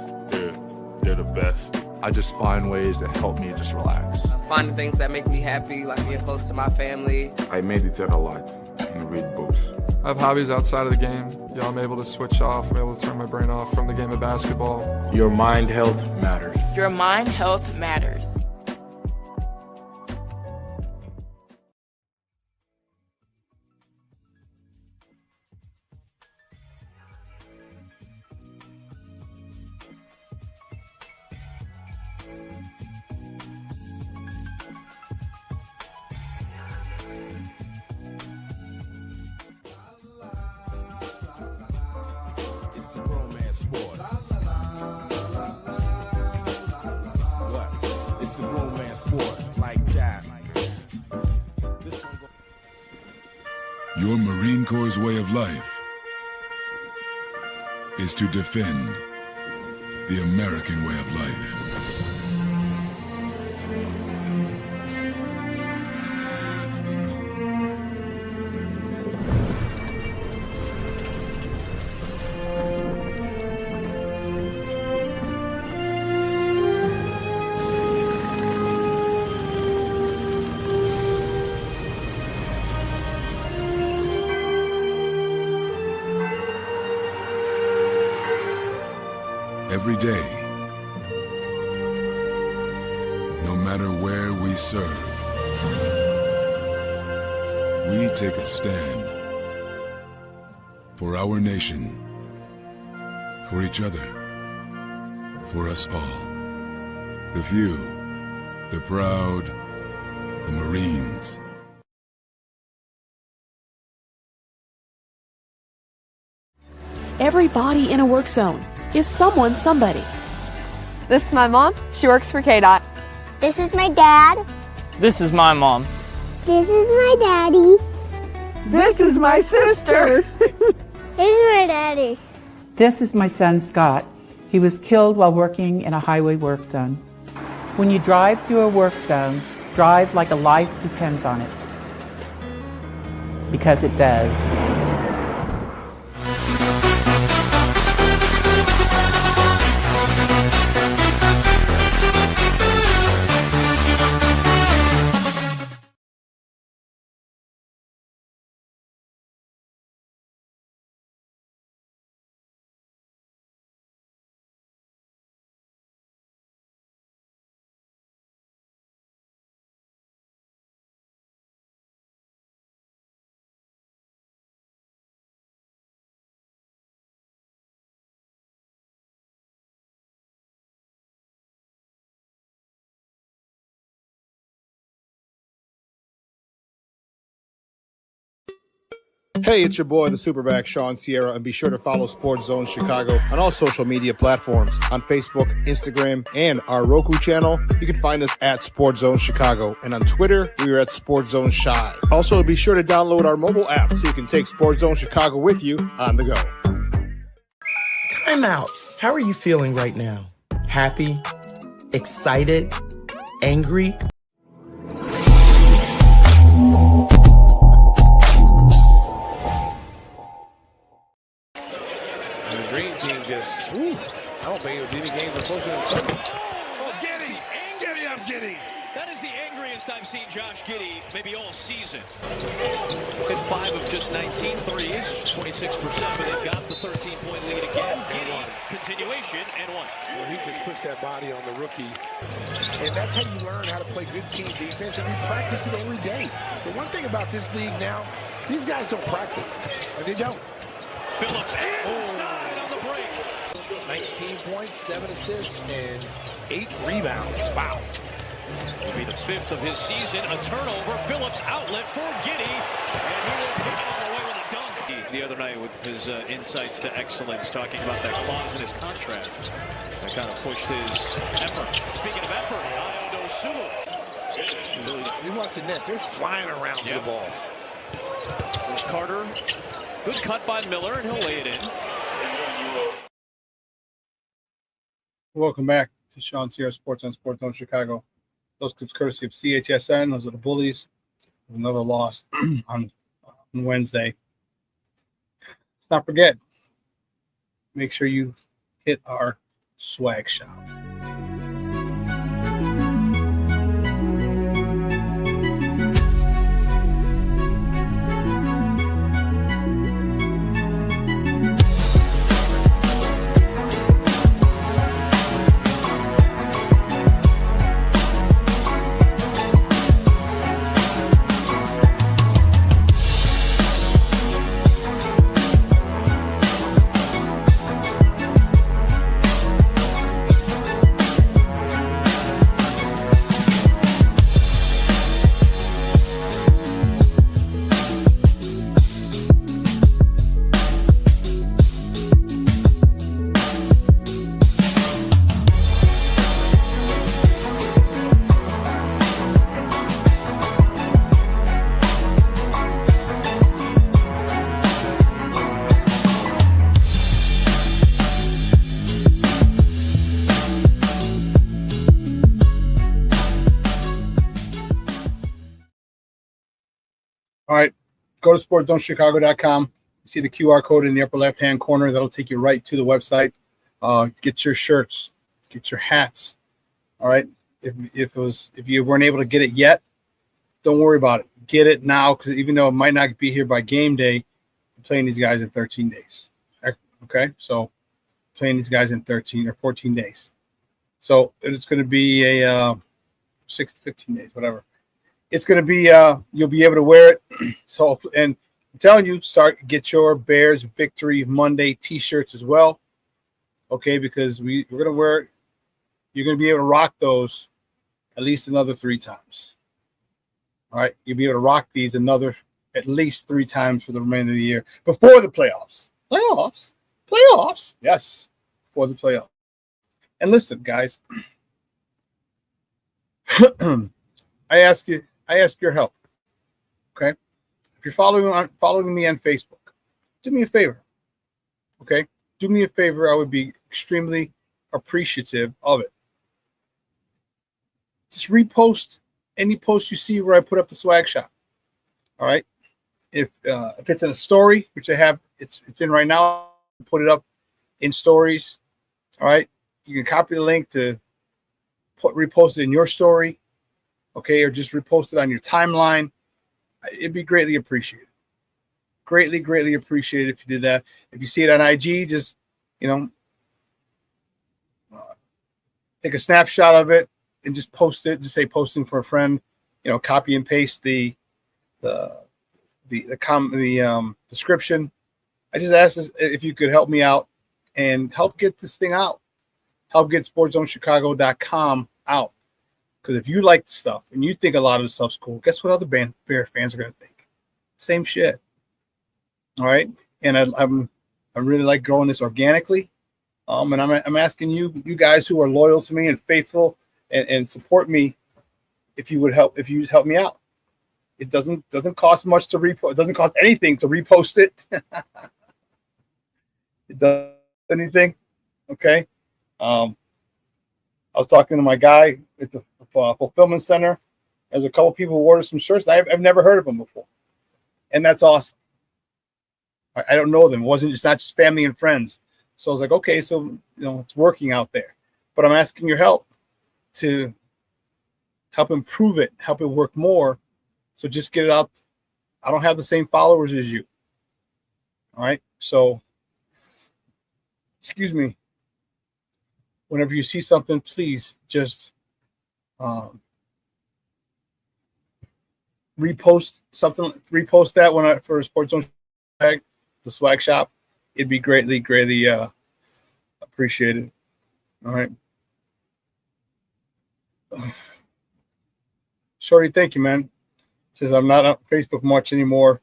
they're the best. I just find ways that help me just relax. Finding things that make me happy, like being close to my family. I meditate a lot and read books. I have hobbies outside of the game. I'm able to switch off. I'm able to turn my brain off from the game of basketball. Your mind health matters. Your mind health matters. It's a romance sport. What? It's a romance sport like that. Your Marine Corps' way of life is to defend the American way of life. Every day, no matter where we serve, we take a stand for our nation, for each other, for us all. The few, the proud, the Marines. Everybody in a work zone is someone somebody. This is my mom. She works for KDOT. This is my dad. This is my mom. This is my daddy. This is my sister. This is my daddy. This is my son, Scott. He was killed while working in a highway work zone. When you drive through a work zone, drive like a life depends on it. Because it does. Hey, it's your boy, the SuperBack, Shawn Sierra, and be sure to follow Sports Zone Chicago on all social media platforms, on Facebook, Instagram, and our Roku channel. You can find us at Sports Zone Chicago, and on Twitter, we are at Sports Zone Shy. Also, be sure to download our mobile app so you can take Sports Zone Chicago with you on the go. Time out. How are you feeling right now? Happy? Excited? Angry? I don't think it was any games are closer than 30. Oh, Giddy up, Giddy. That is the angriest I've seen Josh Giddey maybe all season. Hit 5 of just 19 threes, 26%, but they've got the 13-point lead again. Giddey, continuation, and one. Well, he just puts that body on the rookie. And that's how you learn how to play good team defense, and you practice it every day. The one thing about this league now, these guys don't practice, and they don't. Phillips inside on the break. 19 points, 7 assists, and 8 rebounds. Wow. It'll be the 5th of his season. A turnover. Phillips outlet for Giddey. And he will take it all the way with a dunk. The other night with his insights to excellence, talking about that clause in his contract. That kind of pushed his effort. Speaking of effort, Ayo Dosunmu. You watch the Nets. They're flying around to the ball. There's Carter. Good cut by Miller, and he'll lay it in. Welcome back to ShawnSierraSports on Sports Zone Chicago. Those clips courtesy of CHSN. Those are the Bullies. Another loss on Wednesday. Let's not forget, make sure you hit our Swag Shop. All right, go to sportzonechicago.com. You see the QR code in the upper left-hand corner. That'll take you right to the website. Get your shirts, get your hats. All right, if you weren't able to get it yet, don't worry about it. Get it now, because even though it might not be here by game day, I'm playing these guys in 13 days. Okay, so playing these guys in 13 or 14 days. So it's going to be a 6 to 15 days, whatever. It's going to be, you'll be able to wear it. So, and I'm telling you, get your Bears Victory Monday t-shirts as well. Okay, because we're going to wear it. You're going to be able to rock those at least another 3 times. All right, you'll be able to rock these at least 3 times for the remainder of the year before the playoffs. Playoffs. Yes, before the playoffs. And listen, guys, I ask your help. Okay, if you're following me on Facebook, do me a favor. Okay, do me a favor. I would be extremely appreciative of it. Just repost any post you see where I put up the swag shop. All right, if it's in a story, which I have, it's in right now. Put it up in stories. All right, you can copy the link to repost it in your story. Okay, or just repost it on your timeline. It'd be greatly appreciated. Greatly appreciated if you did that. If you see it on IG, just, take a snapshot of it and just post it. Just say posting for a friend. Copy and paste the description. I just asked if you could help me out and help get this thing out. Help get SportsZoneChicago.com out. Because if you like the stuff and you think a lot of the stuff's cool, guess what other Bear fans are going to think? Same shit. All right? And I really like growing this organically. And I'm asking you guys who are loyal to me and faithful and support me, if you help me out. It doesn't cost much to repost. It doesn't cost anything to repost it. It doesn't anything. Okay. I was talking to my guy at the fulfillment center. There's a couple people who ordered some shirts. I've never heard of them before, and that's awesome. I don't know them. It wasn't not just family and friends. So I was like, okay, so it's working out there. But I'm asking your help to help improve it, help it work more. So just get it out. I don't have the same followers as you. All right. So, excuse me. Whenever you see something, please just repost something. Repost that for Sports Zone Swag, the swag shop. It'd be greatly appreciated. All right. Shorty, thank you, man. Says I'm not on Facebook much anymore,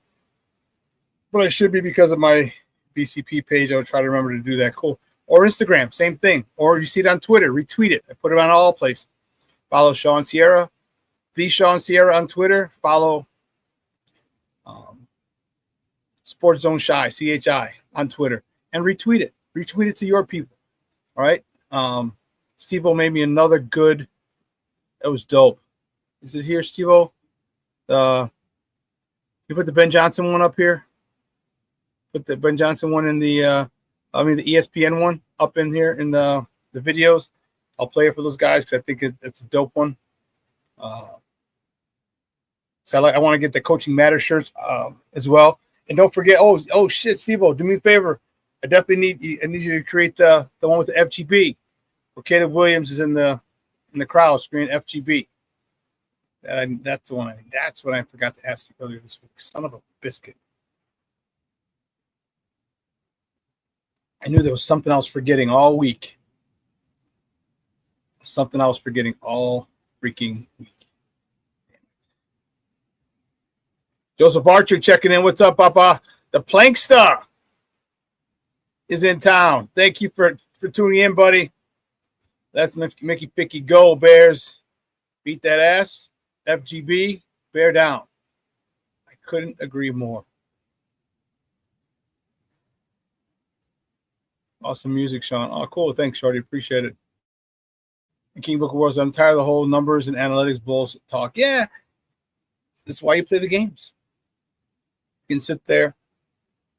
but I should be because of my BCP page. I would try to remember to do that. Cool. Or Instagram, same thing. Or you see it on Twitter, retweet it. I put it on all places. Follow Shawn Sierra, the Shawn Sierra on Twitter. Follow Sports Zone Shy, CHI on Twitter, and retweet it. Retweet it to your people. All right. Steve-O made me another good. That was dope. Is it here, Steve-O? You put the Ben Johnson one up here. Put the Ben Johnson one in the. The ESPN one up in here in the the videos. I'll play it for those guys because I think it's a dope one. So I want to get the Coaching Matters shirts as well. And don't forget, oh shit, Steve-O, do me a favor. I definitely need you to create the one with the FGB. Where Caleb Williams is in the crowd screaming FGB. That's the one I need. That's what I forgot to ask you earlier this week. Son of a biscuit. I knew there was something I was forgetting all week. Something I was forgetting all freaking week. Joseph Archer checking in. What's up, Papa? The Plankster is in town. Thank you for tuning in, buddy. That's Mickey Picky. Go, Bears. Beat that ass. FGB. Bear down. I couldn't agree more. Awesome music, Shawn. Oh, cool. Thanks, Shorty. Appreciate it. And King Book of Wars, I'm tired of the whole numbers and analytics bullshit talk. Yeah. That's why you play the games. You can sit there.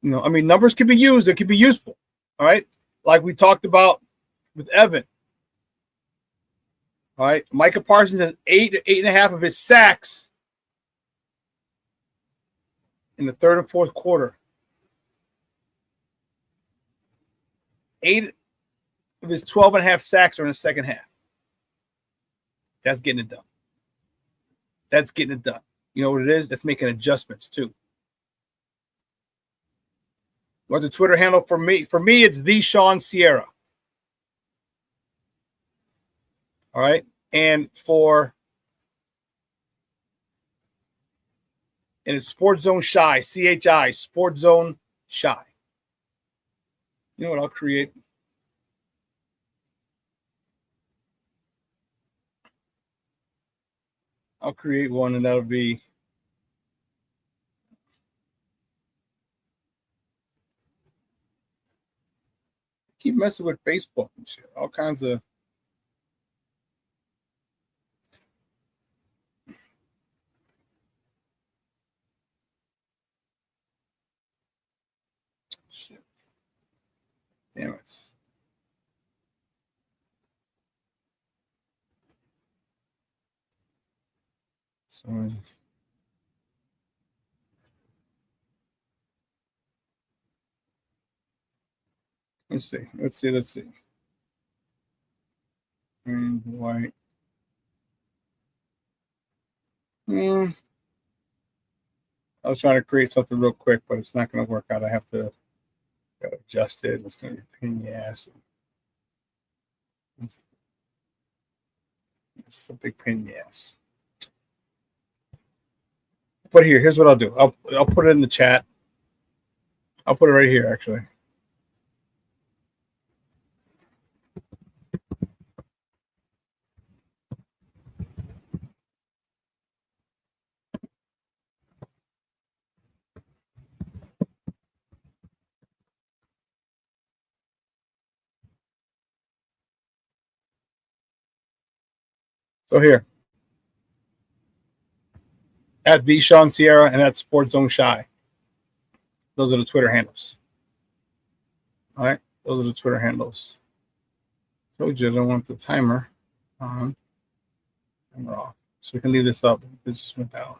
Numbers can be used. They can be useful. All right. Like we talked about with Evan. All right. Micah Parsons has 8.5 of his sacks in the third and fourth quarter. 8 of his 12.5 sacks are in the second half. That's getting it done. That's getting it done. You know what it is? That's making adjustments too. What's the Twitter handle for me? For me, it's the Shawn Sierra. All right. And it's Sports Zone Shy, CHI, Sports Zone Shy. You know what I'll create? I'll create one, and that'll be keep messing with Facebook and shit. All kinds of shit. Damn it. Sorry. Let's see. Green, white. I was trying to create something real quick, but it's not going to work out. I have to adjust it. It's going to be a pain in the ass. It's a big pain in the ass. But here's what I'll do. I'll put it in the chat. I'll put it right here, actually. So here, at ShawnSierra and at Sports Zone Shy. Those are the Twitter handles. All right, those are the Twitter handles. Told you I don't want the timer on. Timer off. So we can leave this up. This just went down.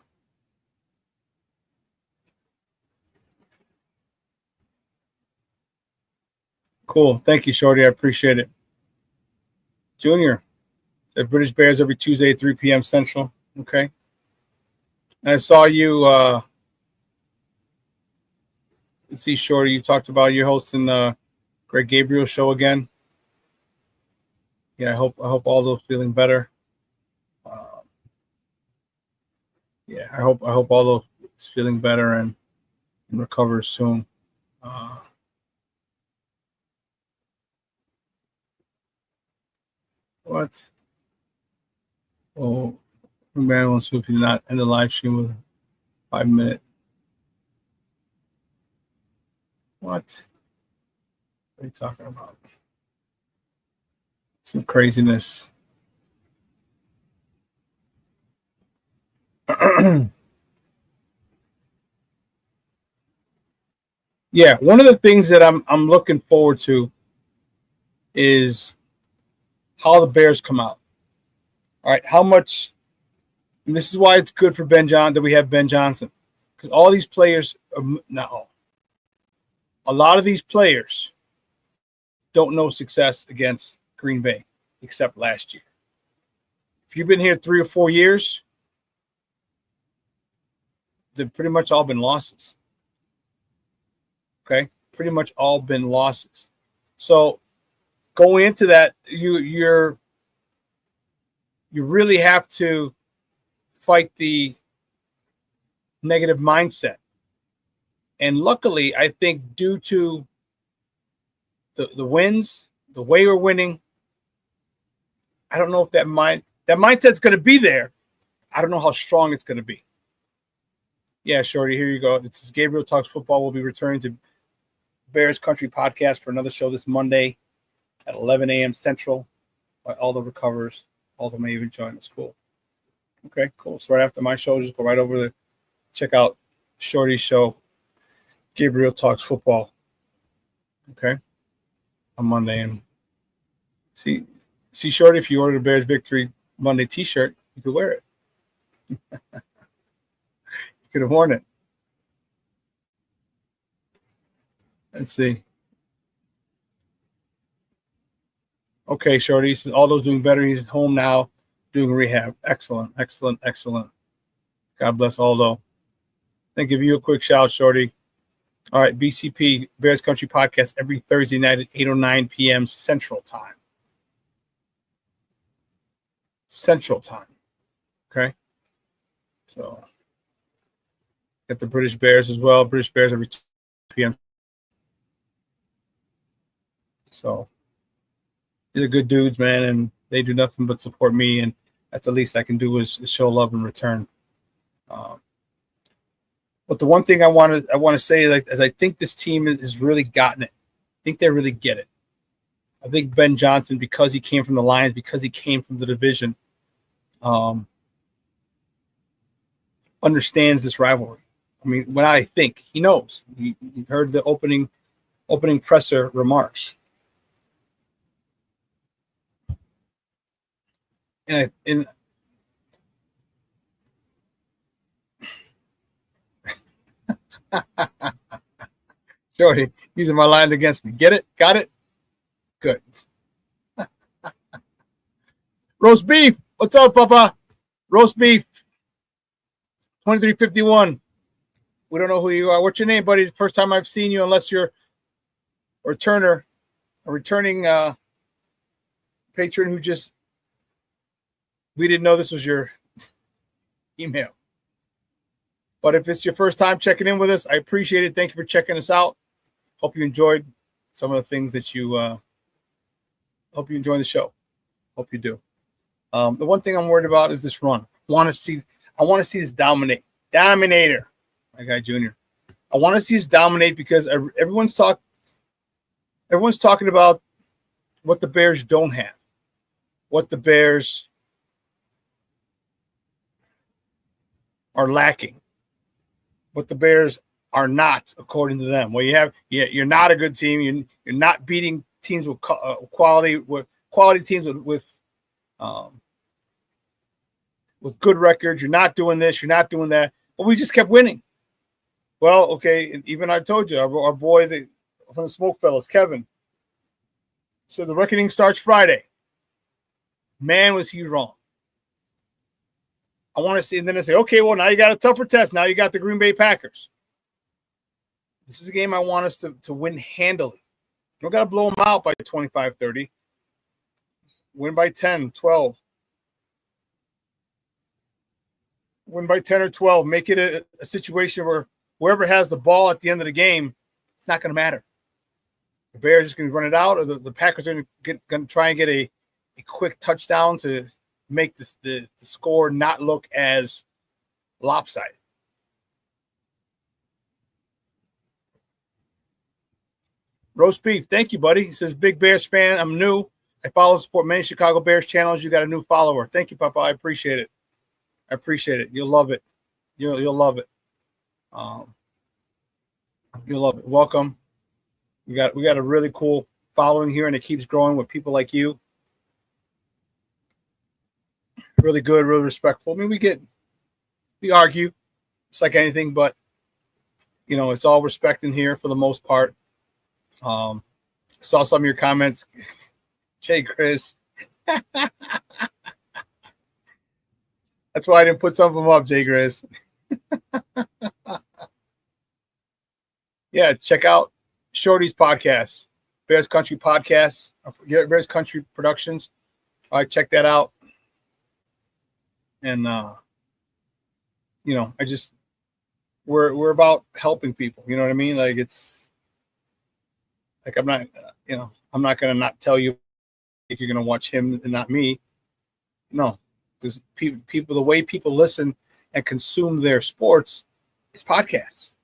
Cool. Thank you, Shorty. I appreciate it. Junior, the British Bears every Tuesday at 3 p.m. Central. Okay. And I saw you. Let's see, Shorty. You talked about you hosting Greg Gabriel's show again. Yeah, I hope all those feeling better. Yeah, I hope all those is feeling better and recovers soon. What? Oh, man wants to not end the live stream with 5 minute. What are you talking about? Some craziness. Yeah, one of the things that I'm looking forward to is how the Bears come out. All right, how much, and this is why it's good for that we have Ben Johnson, because all these players, not a lot of these players don't know success against Green Bay, except last year. If you've been here 3 or 4 years, they've pretty much all been losses. Okay, pretty much all been losses. So going into that, you really have to fight the negative mindset. And luckily, I think due to the wins, the way we're winning, I don't know if that mindset's going to be there. I don't know how strong it's going to be. Yeah, Shorty, here you go. This is Gabriel Talks Football. We'll be returning to Bears Country Podcast for another show this Monday at 11 a.m. Central. By all the recovers, all of them may even join us. Cool. Okay, cool. So right after my show, just go right over to check out Shorty's show, Gabriel Talks Football. Okay, on Monday. And see, Shorty, if you order the Bears Victory Monday T-shirt, you could wear it. You could have worn it. Let's see. Okay, Shorty, he says Aldo's doing better. He's home now doing rehab. Excellent, excellent, excellent. God bless Aldo. Then give you a quick shout, Shorty. All right, BCP, Bears Country Podcast, every Thursday night at 8:09 p.m. Central Time. Central Time. Okay? So, get the British Bears as well. British Bears every 2 p.m. So, these are good dudes, man, and they do nothing but support me, and that's the least I can do is show love in return. But the one thing I want to say is I think this team has really gotten it. I think they really get it. I think Ben Johnson, because he came from the Lions, because he came from the division, understands this rivalry. I mean, when I think he knows, he heard the opening presser remarks, and Shorty, using my line against me. Get it? Got it? Good. Roast beef. What's up, Papa? Roast beef. 2351. We don't know who you are. What's your name, buddy? First time I've seen you, unless you're a returning patron who just, we didn't know this was your email. But if it's your first time checking in with us, I appreciate it. Thank you for checking us out. Hope you enjoyed some of the things that you hope you enjoy the show. Hope you do. The one thing I'm worried about is this run. I want to see this dominator, my guy Junior. I want to see us dominate because everyone's talking about what the Bears don't have, what the Bears are lacking, what the Bears are not, according to them. Well, you're not a good team. You're not beating teams with quality teams with good records. You're not doing this. You're not doing that. But we just kept winning. Well, okay, and even I told you, our boy from the Smoke Fellas, Kevin, said the reckoning starts Friday. Man, was he wrong. I want to see, and then they say, okay, well, now you got a tougher test. Now you got the Green Bay Packers. This is a game I want us to win handily. You don't got to blow them out by 25, 30. Win by 10, 12. Win by 10 or 12. Make it a situation where whoever has the ball at the end of the game, it's not going to matter. The Bears are just going to run it out, or the Packers are going to try and get a quick touchdown to make the score not look as lopsided. Roast beef. Thank you, buddy. He says, big Bears fan. I'm new. I follow and support many Chicago Bears channels. You got a new follower. Thank you, Papa. I appreciate it. You'll love it. You'll love it. You'll love it. Welcome. We got a really cool following here, and it keeps growing with people like you. really good, really respectful. I mean, we argue, it's like anything, but you know, it's all respect in here for the most part. I saw some of your comments, Jay Chris. That's why I didn't put some of them up, Jay Chris. Yeah, check out Shorty's podcast, Bears Country Podcast, Bears Country Productions. All right, check that out. And you know, we're about helping people. You know what I mean? Like it's like I'm not gonna not tell you if you're gonna watch him and not me. No, because people, the way people listen and consume their sports, it's podcasts.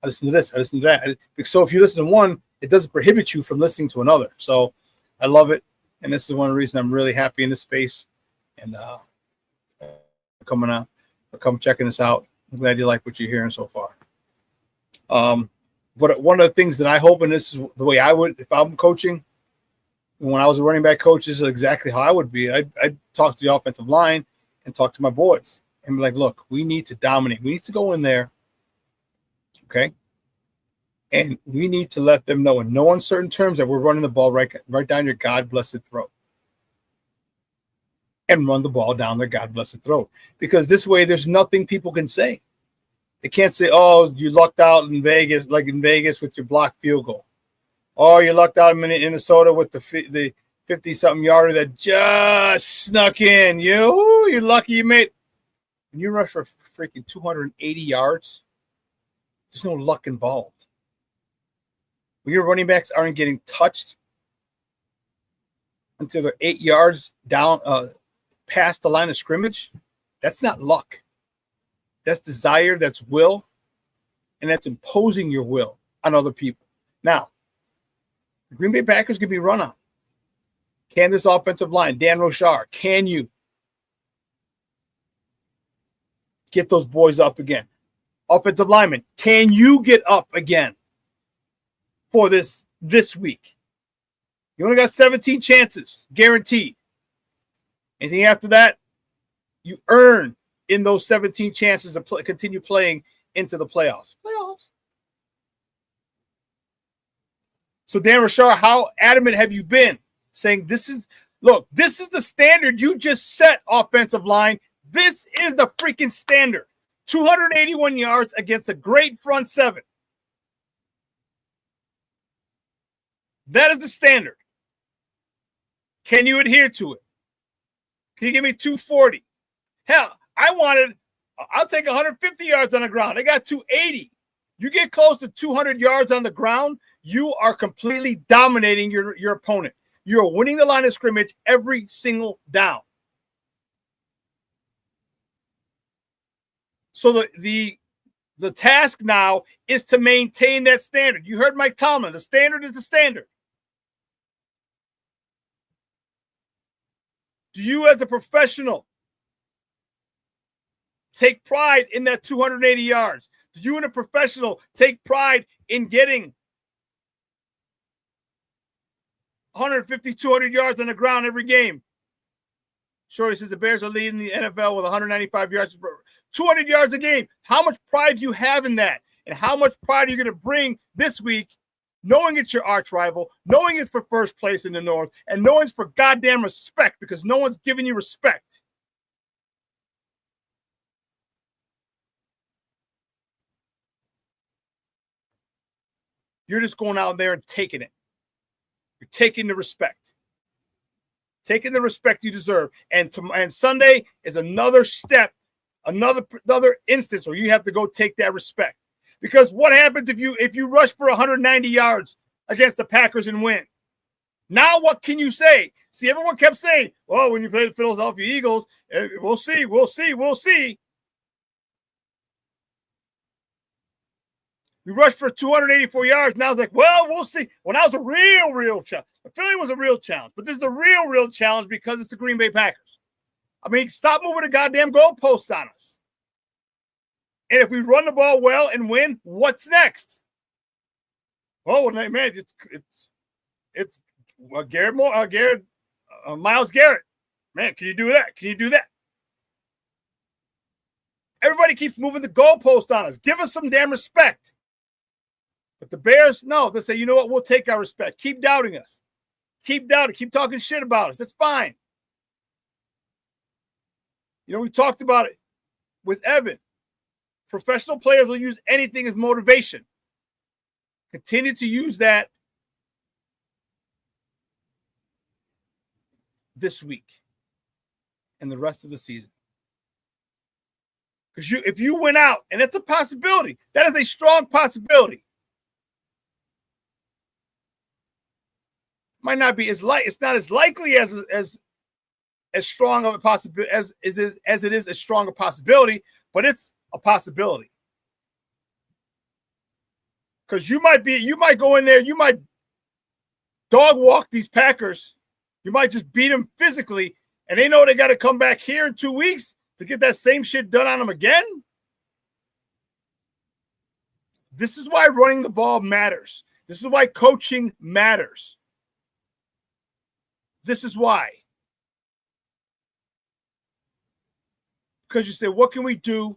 I listen to this, I listen to that. So if you listen to one, it doesn't prohibit you from listening to another. So I love it, and this is one of the reasons I'm really happy in this space. And coming out, come checking this out. I'm glad you like what you're hearing so far. But one of the things that I hope, and this is the way I would, if I'm coaching, when I was a running back coach, this is exactly how I would be. I'd talk to the offensive line and talk to my boys and be like, look, we need to dominate. We need to go in there, okay? And we need to let them know in no uncertain terms that we're running the ball right down your God-blessed throat. And run the ball down their God-blessed throat. Because this way, there's nothing people can say. They can't say, oh, you lucked out in Vegas, like in Vegas with your blocked field goal. Oh, you lucked out in Minnesota with the 50-something yarder that just snuck in. You're lucky you made. When you rush for freaking 280 yards, there's no luck involved. When your running backs aren't getting touched until they're 8 yards down, past the line of scrimmage, that's not luck. That's desire, that's will, and that's imposing your will on other people. Now, the Green Bay Packers can be run on. Can this offensive line, Dan Rochar, can you get those boys up again? Offensive lineman, can you get up again for this week? You only got 17 chances, guaranteed. Anything after that, you earn in those 17 chances to continue playing into the playoffs. So, Dan Rochar, how adamant have you been saying this is the standard you just set, offensive line. This is the freaking standard. 281 yards against a great front seven. That is the standard. Can you adhere to it? Can you give me 240? Hell, I'll take 150 yards on the ground. I got 280. You get close to 200 yards on the ground, you are completely dominating your opponent. You're winning the line of scrimmage every single down. So the task now is to maintain that standard. You heard Mike Tomlin. The standard is the standard. Do you as a professional take pride in that 280 yards? Do you and a professional take pride in getting 150, 200 yards on the ground every game? Shorty says the Bears are leading the NFL with 195 yards, 200 yards a game. How much pride do you have in that? And how much pride are you going to bring this week, knowing it's your arch rival, knowing it's for first place in the North, and knowing it's for goddamn respect, because no one's giving you respect. You're just going out there and taking it. You're taking the respect. Taking the respect you deserve. And Sunday is another step, another instance where you have to go take that respect. Because what happens if you rush for 190 yards against the Packers and win? Now what can you say? See, everyone kept saying, well, when you play the Philadelphia Eagles, we'll see. We rushed for 284 yards. Now it's like, well, we'll see. Well, that was a real challenge. Philly was a real challenge. But this is the real challenge because it's the Green Bay Packers. I mean, stop moving the goddamn goalposts on us. And if we run the ball well and win, what's next? Oh, man, it's Miles Garrett. Man, can you do that? Can you do that? Everybody keeps moving the goalpost on us. Give us some damn respect. But the Bears, no, they say, you know what? We'll take our respect. Keep doubting us. Keep doubting. Keep talking shit about us. That's fine. You know, we talked about it with Evan. Professional players will use anything as motivation. Continue to use that this week and the rest of the season. Because if you went out, and it's a possibility, that is a strong possibility. Might not be as light. It's not as likely as strong of a possibility as it is a stronger possibility, but it's a possibility. Because you might go in there, you might dog walk these Packers. You might just beat them physically, and they know they got to come back here in 2 weeks to get that same shit done on them again. This is why running the ball matters. This is why coaching matters. This is why. Because you say, what can we do?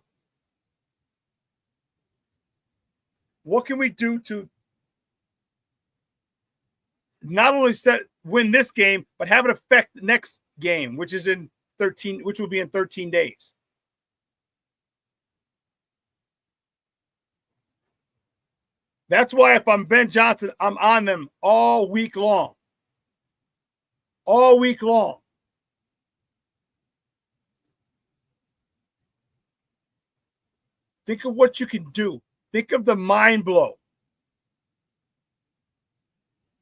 What can we do to not only win this game, but have it affect the next game, which will be in 13 days. That's why if I'm Ben Johnson, I'm on them all week long. All week long. Think of what you can do. Think of the mind blow.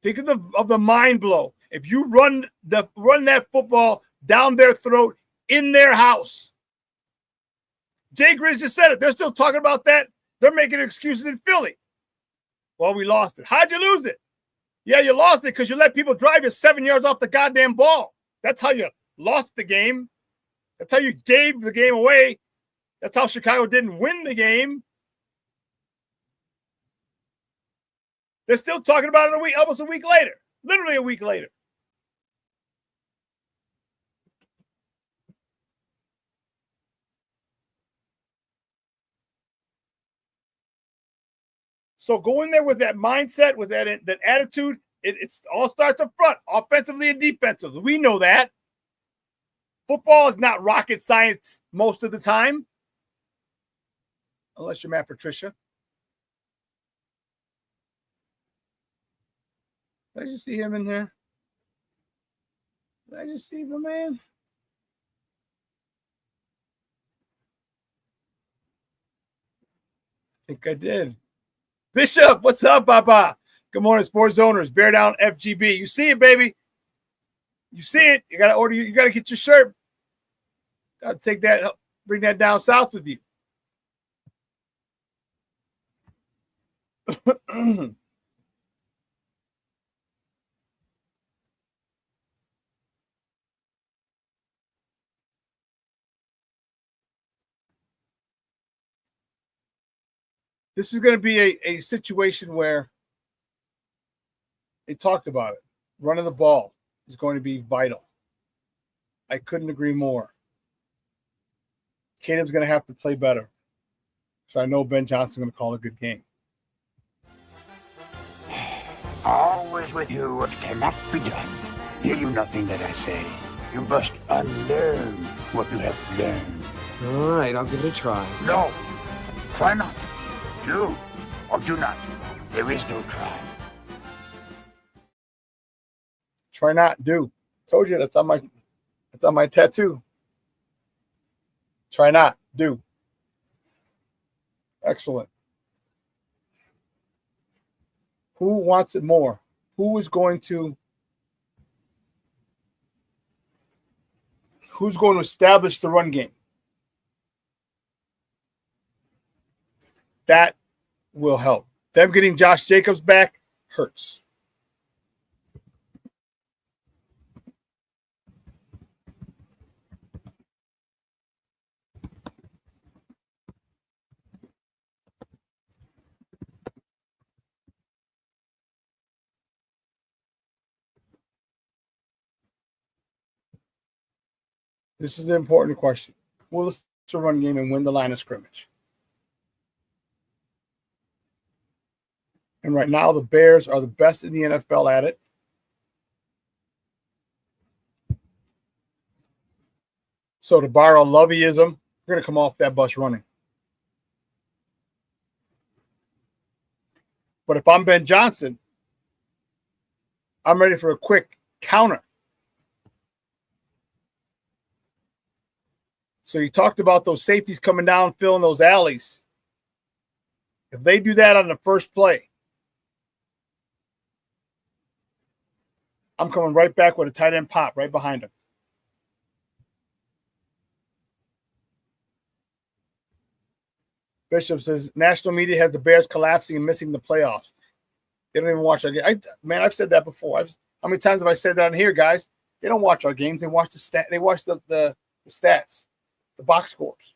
Think of the mind blow. If you run that football down their throat in their house. Jay Grizz just said it. They're still talking about that. They're making excuses in Philly. Well, we lost it. How'd you lose it? Yeah, you lost it because you let people drive you 7 yards off the goddamn ball. That's how you lost the game. That's how you gave the game away. That's how Chicago didn't win the game. They're still talking about it almost a week later. Literally a week later. So go in there with that mindset, with that attitude. It all starts up front, offensively and defensively. We know that. Football is not rocket science most of the time. Unless you're Matt Patricia. Did I just see him in here? Did I just see the man? I think I did. Bishop, what's up, Papa? Good morning, sports owners. Bear down FGB. You see it, baby. You see it. You gotta order. You gotta get your shirt. Gotta take that, bring that down south with you. This is going to be a situation where they talked about it. Running the ball is going to be vital. I couldn't agree more. Caleb's going to have to play better. So I know Ben Johnson's going to call a good game. Always with you what cannot be done. Hear you nothing that I say. You must unlearn what you have learned. All right, I'll give it a try. No, try not. Do or do not. There is no try. Try not, do. Told you that's on my tattoo. Try not, do. Excellent. Who wants it more? Who's going to establish the run game? That will help. Them getting Josh Jacobs back hurts. This is an important question. Will the Steelers run game and win the line of scrimmage? And right now, the Bears are the best in the NFL at it. So to borrow Loveyism, we're going to come off that bus running. But if I'm Ben Johnson, I'm ready for a quick counter. So you talked about those safeties coming down, filling those alleys. If they do that on the first play, I'm coming right back with a tight end pop right behind him. Bishop says national media has the Bears collapsing and missing the playoffs. They don't even watch our game. I've said that before. How many times have I said that on here, guys? They don't watch our games. They watch the stat. They watch the stats, the box scores.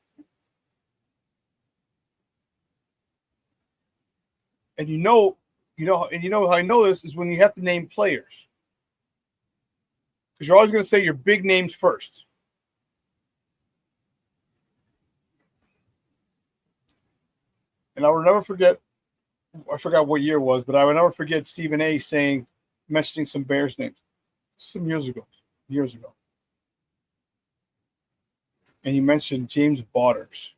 And you know how I know this is when you have to name players, because you're always going to say your big names first. And I will never forget, I forgot what year it was, but I will never forget Stephen A. mentioning some Bears names some years ago. And he mentioned James Bauders.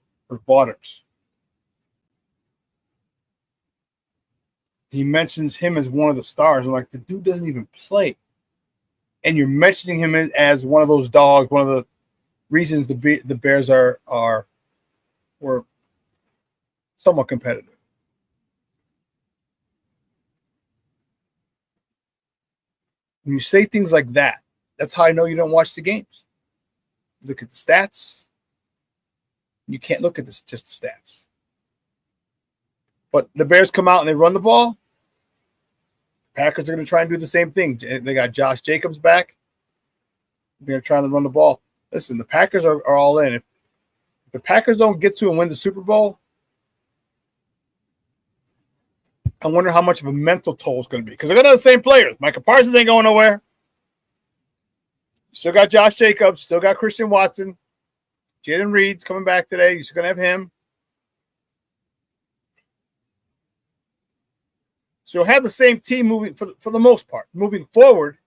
He mentions him as one of the stars. I'm like, the dude doesn't even play. And you're mentioning him as one of those dogs, one of the reasons the Bears were somewhat competitive. When you say things like that, that's how I know you don't watch the games. Look at the stats. You can't look at just the stats. But the Bears come out and they run the ball. Packers are going to try and do the same thing. They got Josh Jacobs back. They're going to try to run the ball. Listen, the Packers are all in. If the Packers don't get to and win the Super Bowl, I wonder how much of a mental toll it's going to be. Because they're going to have the same players. Micah Parsons ain't going nowhere. Still got Josh Jacobs. Still got Christian Watson. Jalen Reed's coming back today. You're still going to have him. So you'll have the same team moving for the most part. Moving forward,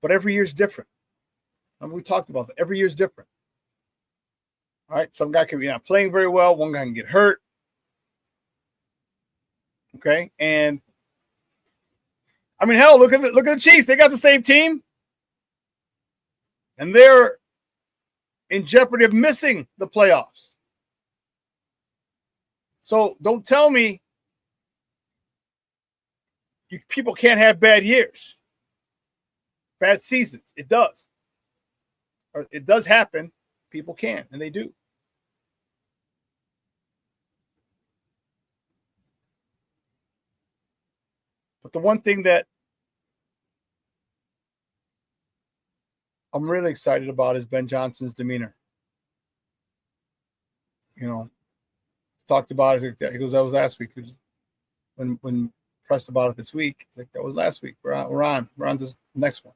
but every year is different. We talked about that. Every year is different. All right, some guy can be not playing very well. One guy can get hurt. Okay, and I mean, hell, look at the Chiefs. They got the same team, and they're in jeopardy of missing the playoffs. So don't tell me people can't have bad years, bad seasons. It does. Or it does happen. People can, and they do. But the one thing that I'm really excited about is Ben Johnson's demeanor. You know, talked about it. He goes, that was last week. When pressed about it this week, he's like, that was last week. We're on to the next one.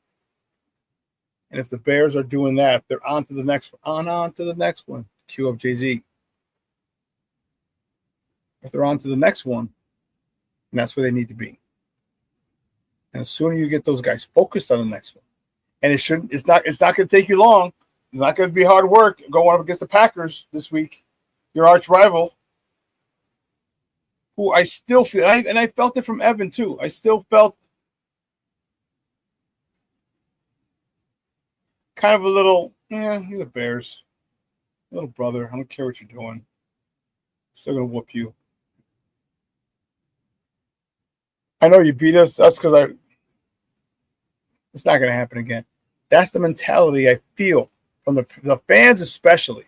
And if the Bears are doing that, if they're on to the next one, on to the next one. Cue up Jay-Z. If they're on to the next one, and that's where they need to be. And the sooner you get those guys focused on the next one, and it's not going to take you long. It's not going to be hard work going up against the Packers this week, your arch rival, who I still feel, and I felt it from Evan too. I still felt kind of a little, you're the Bears. Little brother, I don't care what you're doing. I'm still going to whoop you. I know you beat us. That's because it's not going to happen again. That's the mentality I feel from the fans especially.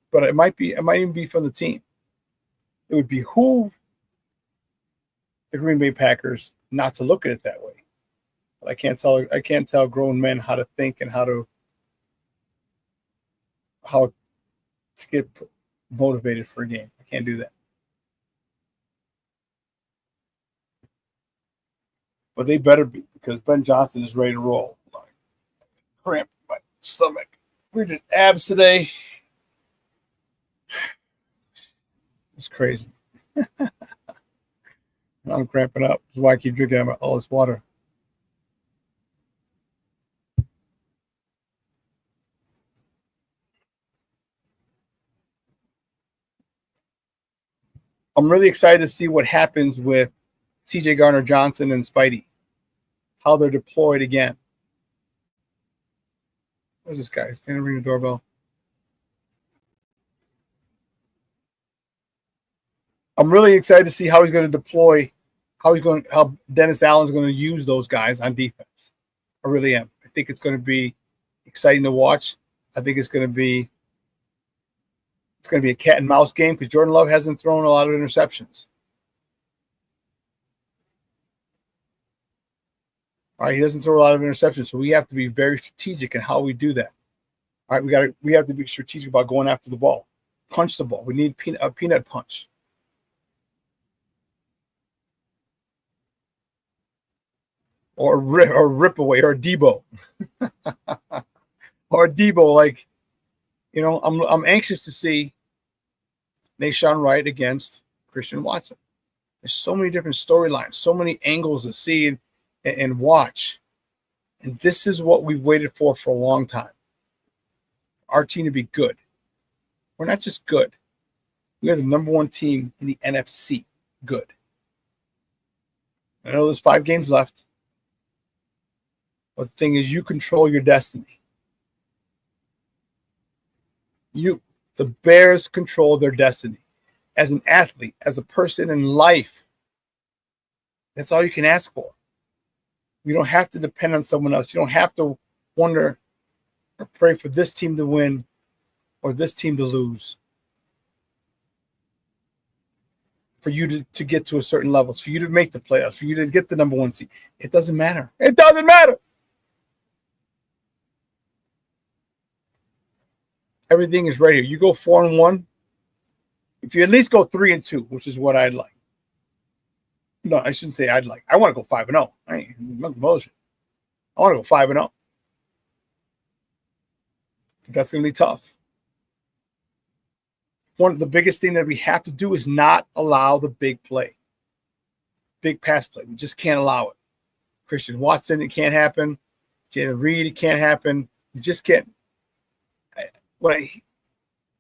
But it might even be from the team. It would behoove the Green Bay Packers not to look at it that way. But I can't tell grown men how to think and how to get motivated for a game. I can't do that. But they better be, because Ben Johnson is ready to roll. Like, cramp in my stomach. We did abs today. It's crazy. I'm cramping up. That's why I keep drinking all this water. I'm really excited to see what happens with CJ Gardner-Johnson and Spidey, how they're deployed again. Where's this guy? He's going to ring the doorbell. I'm really excited to see how he's going to deploy, how Dennis Allen's going to use those guys on defense. I really am. I think it's going to be exciting to watch. I think it's going to be a cat and mouse game because Jordan Love hasn't thrown a lot of interceptions. All right, he doesn't throw a lot of interceptions, so we have to be very strategic in how we do that. All right, we have to be strategic about going after the ball. Punch the ball. We need a peanut punch. Or rip away, or Debo. Or Debo, like, you know, I'm anxious to see Nashawn Wright against Christian Watson. There's so many different storylines, so many angles to see and watch. And this is what we've waited for a long time. Our team to be good. We're not just good. We are the number one team in the NFC. Good. I know there's 5 games left. But the thing is, you control your destiny. The Bears control their destiny. As an athlete, as a person in life, that's all you can ask for. You don't have to depend on someone else. You don't have to wonder or pray for this team to win or this team to lose. For you to get to a certain level, for you to make the playoffs, for you to get the number 1 seed. It doesn't matter. It doesn't matter. Everything is right here. You go 4-1. If you at least go 3-2, which is what I'd like. No, I shouldn't say I'd like. I want to go 5-0. I ain't nothing bullshit. I want to go 5-0. That's going to be tough. One of the biggest thing that we have to do is not allow the big play, big pass play. We just can't allow it. Christian Watson, it can't happen. Jalen Reed, it can't happen. You just can't. When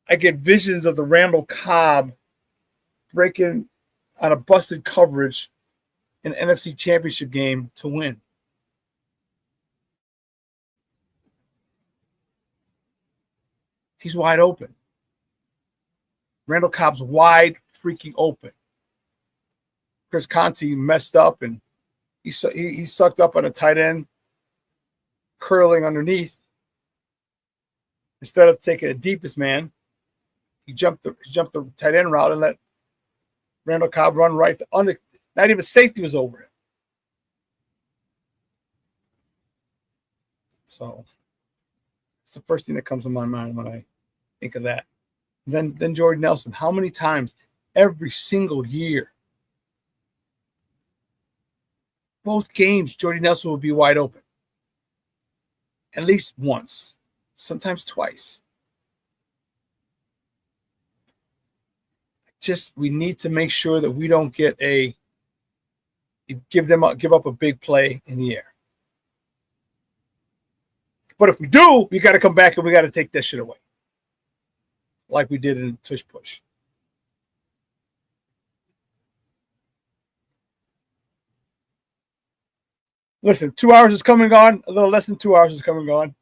I get visions of the Randall Cobb breaking on a busted coverage in an NFC Championship game to win. He's wide open. Randall Cobb's wide freaking open. Chris Conte messed up and he sucked up on a tight end, curling underneath. Instead of taking the deepest man, he jumped the tight end route and let Randall Cobb run right. Not even safety was over it. So it's the first thing that comes to my mind when I think of that. And then Jordan Nelson. How many times every single year, both games, Jordan Nelson will be wide open. At least once. Sometimes twice. We need to make sure that we don't give up a big play in the air. But if we do, we got to come back and we got to take that shit away, like we did in Tush Push. Listen, 2 hours is coming on. A little less than 2 hours is coming on.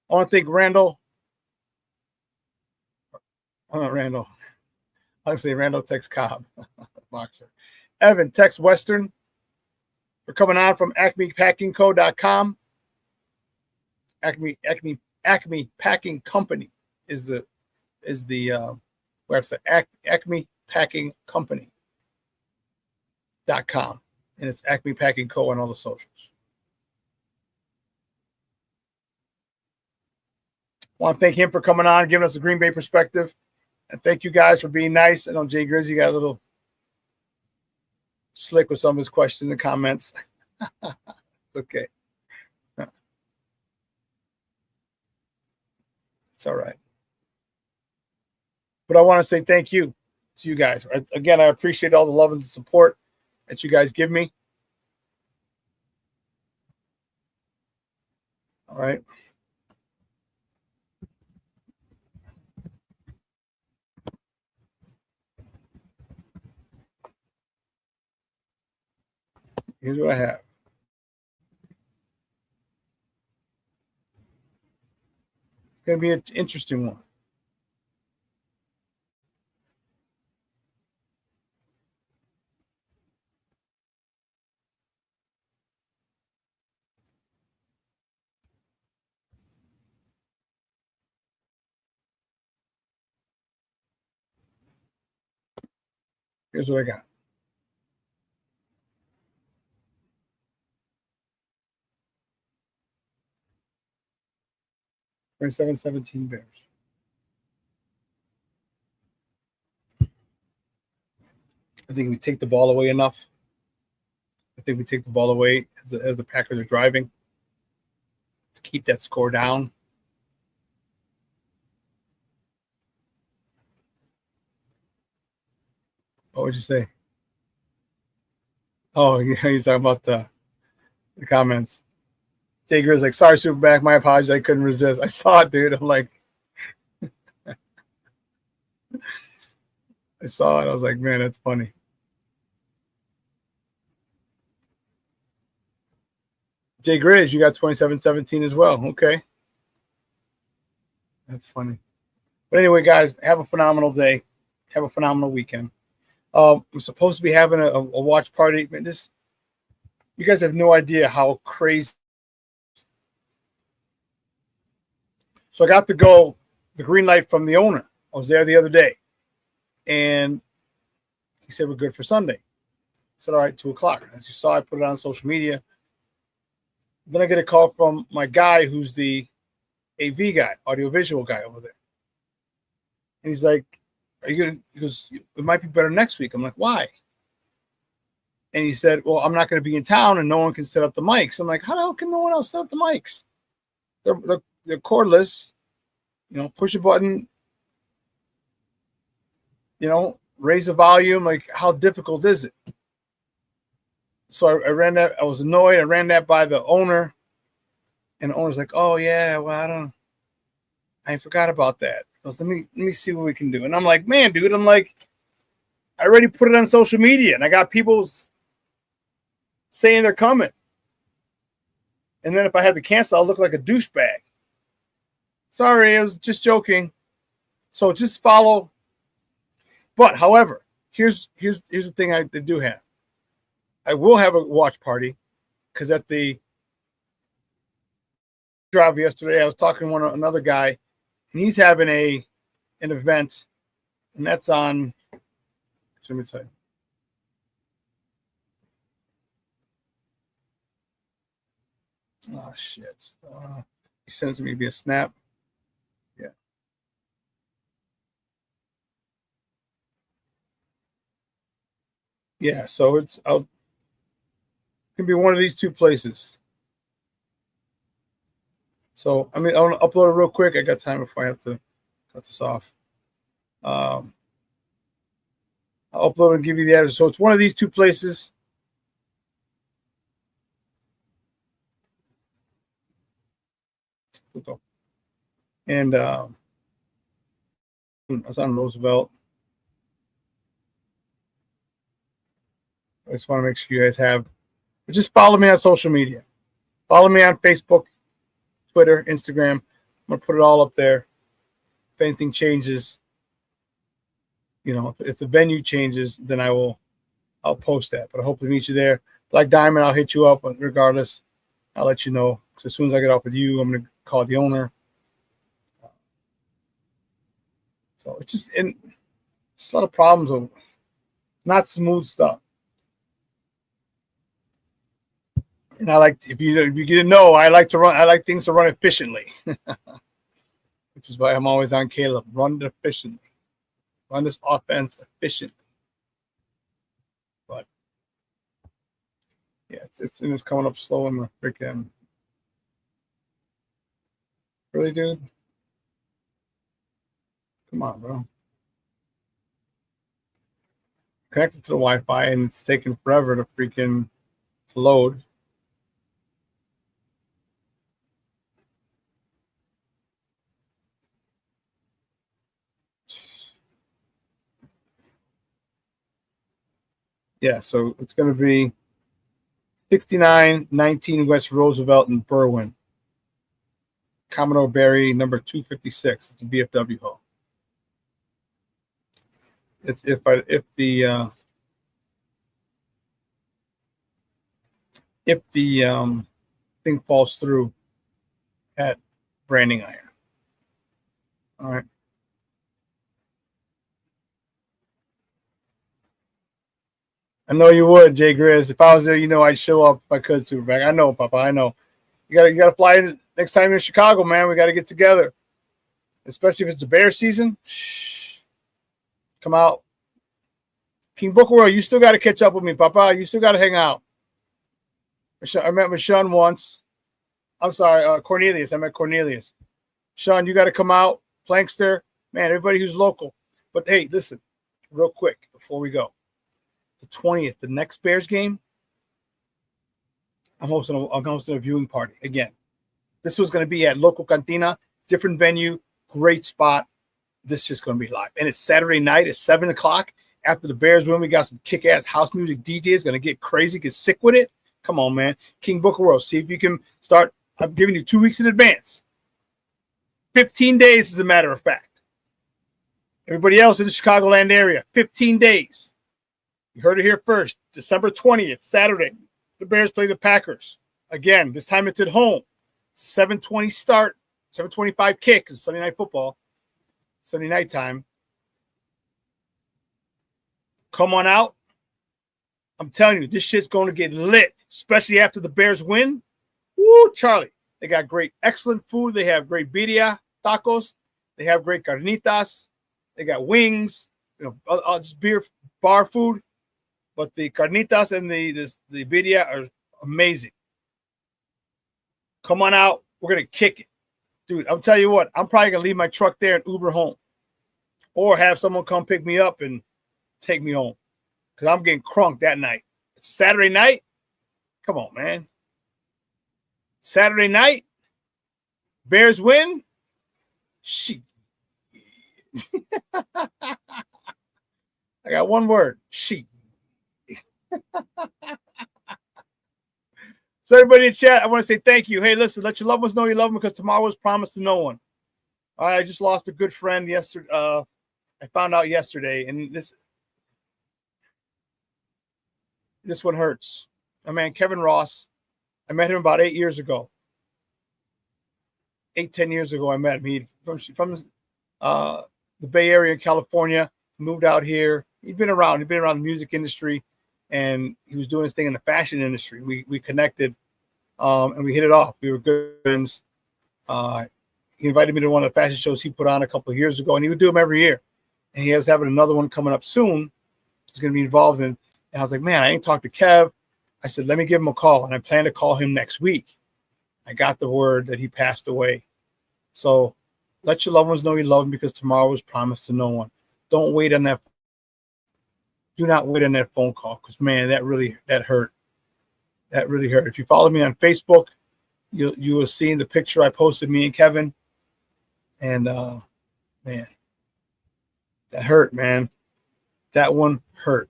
I want to thank Randall. I'm not Randall. I say Randall Tex Cobb, boxer. Evan Tex Western for coming on from AcmePackingCo.com. Acme Packing Company is the website. AcmePackingCompany.com, and it's Acme Packing Co on all the socials. Want to thank him for coming on, giving us a Green Bay perspective. And thank you guys for being nice. I know Jay Grizzy got a little slick with some of his questions and comments. It's okay. It's all right. But I want to say thank you to you guys. Again, I appreciate all the love and support that you guys give me. All right. Here's what I have. It's going to be an interesting one. Here's what I got. (27-17) Bears. I think we take the ball away enough. I think we take the ball away as the Packers are driving to keep that score down. What would you say? Oh, yeah, you're talking about the comments. Jay Grizz like, sorry, SuperBack, my apologies. I couldn't resist. I saw it, dude. I'm like, I saw it. I was like, man, that's funny. Jay Grizz, you got 27-17 as well. Okay. That's funny. But anyway, guys, have a phenomenal day. Have a phenomenal weekend. We're supposed to be having a watch party. Man, you guys have no idea how crazy. So I got to go the green light from the owner. I was there the other day, and he said we're good for Sunday. I said, all right, 2:00. As you saw, I put it on social media. Then I get a call from my guy who's the AV guy, audiovisual guy over there. And he's like, are you going to, he goes, it might be better next week. I'm like, why? And he said, well, I'm not going to be in town and no one can set up the mics. I'm like, how the hell can no one else set up the mics? They're cordless, push a button, raise the volume. Like, how difficult is it? So I ran that. I was annoyed. I ran that by the owner, and the owner's like, "Oh yeah, well I forgot about that. He goes, let me see what we can do." And I'm like, "Man, dude," I'm like, I already put it on social media, and I got people saying they're coming. And then if I had to cancel, I'll look like a douchebag. Sorry, I was just joking. So just follow. But however, here's the thing I do have. I will have a watch party because at the drive yesterday, I was talking to another guy, and he's having an event, and that's on. Let me tell you. Oh shit! He sends me via Snap. Yeah. Yeah. So it's out. Can be one of these two places. So I want to upload it real quick. I got time before I have to cut this off. I'll upload and give you the address. So it's one of these two places. And it's on Roosevelt. I just want to make sure you guys have. But just follow me on social media. Follow me on Facebook, Twitter, Instagram. I'm gonna put it all up there. If anything changes, if the venue changes, then I'll post that. But I hope to meet you there. Black Diamond, I'll hit you up. But regardless, I'll let you know. So as soon as I get off with you, I'm gonna call the owner. So it's a lot of problems of not smooth stuff. And I like, if you didn't know, I like things to run efficiently. which is why I'm always on Caleb. Run it efficiently. Run this offense efficiently. But yeah, it's coming up slow in the freaking. Really, dude? Come on, bro. Connected to the Wi-Fi, and it's taking forever to freaking load. Yeah, so it's going to be 6919 West Roosevelt in Berwyn. Commodore Barry, number 256. It's the VFW hall. It's if the thing falls through at Branding Iron. All right. I know you would, Jay Grizz. If I was there, you know I'd show up if I could, SuperBack. I know, Papa. I know. You gotta fly in next time you're in Chicago, man. We gotta get together. Especially if it's the Bears season. Shh. Come out. King Booker World, you still gotta catch up with me, Papa. You still gotta hang out. I met with Shawn once. I'm sorry, Cornelius. I met Cornelius. Shawn, you gotta come out. Plankster, man, everybody who's local. But hey, listen, real quick before we go. The 20th, the next Bears game, I'm hosting a viewing party again. This was going to be at Local Cantina, different venue, great spot. This is just going to be live. And it's Saturday night at 7 o'clock. After the Bears win, we got some kick-ass house music DJs going to get crazy, get sick with it. Come on, man. King Booker World, see if you can start. I'm giving you 2 weeks in advance. 15 days, as a matter of fact. Everybody else in the Chicagoland area, 15 days. You heard it here first. December 20th, Saturday. The Bears play the Packers. Again, this time it's at home. 7:20 start, 7:25 kick. It's Sunday night football. Sunday night time. Come on out. I'm telling you, this shit's going to get lit, especially after the Bears win. Woo, Charlie. They got great, excellent food. They have great birria, tacos. They have great carnitas. They got wings, just beer, bar food. But the carnitas and the birria are amazing. Come on out. We're going to kick it. Dude, I'm telling you what, I'm probably going to leave my truck there and Uber home. Or have someone come pick me up and take me home. Because I'm getting crunk that night. It's a Saturday night. Come on, man. Saturday night. Bears win. Shit. I got one word. Shit. So everybody in chat, I want to say thank you. Hey, listen, let your loved ones know you love them because tomorrow is promised to no one. All right, I just lost a good friend yesterday. I found out yesterday, and this one hurts. My man, Kevin Ross. I met him about 8 years ago. 10 years ago, I met him. He from the Bay Area in California, moved out here. He'd been around. He'd been around the music industry, and he was doing his thing in the fashion industry. We connected, and we hit it off. We were good friends. He invited me to one of the fashion shows he put on a couple of years ago, and he would do them every year. And he was having another one coming up soon. He's going to be involved in. And I was like, man, I ain't talked to Kev. I said, let me give him a call, and I plan to call him next week. I got the word that he passed away. So let your loved ones know you love him because tomorrow is promised to no one. Don't wait on that. Do not wait on that phone call because, man, that hurt. That really hurt. If you follow me on Facebook, you will see in the picture I posted, me and Kevin. And, man, that hurt, man. That one hurt.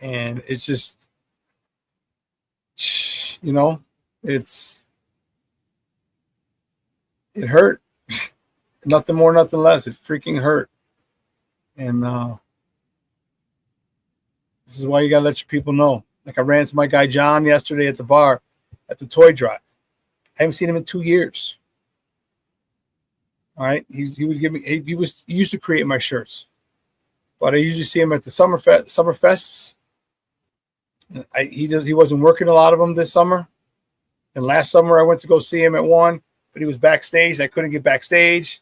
And it's just, it hurt. Nothing more, nothing less. It freaking hurt. And this is why you got to let your people know. Like I ran into my guy John yesterday at the bar at the toy drive. I haven't seen him in 2 years. All right. He would give me, he used to create my shirts. But I usually see him at the summer fests. He wasn't working a lot of them this summer. And last summer I went to go see him at one, but he was backstage. I couldn't get backstage.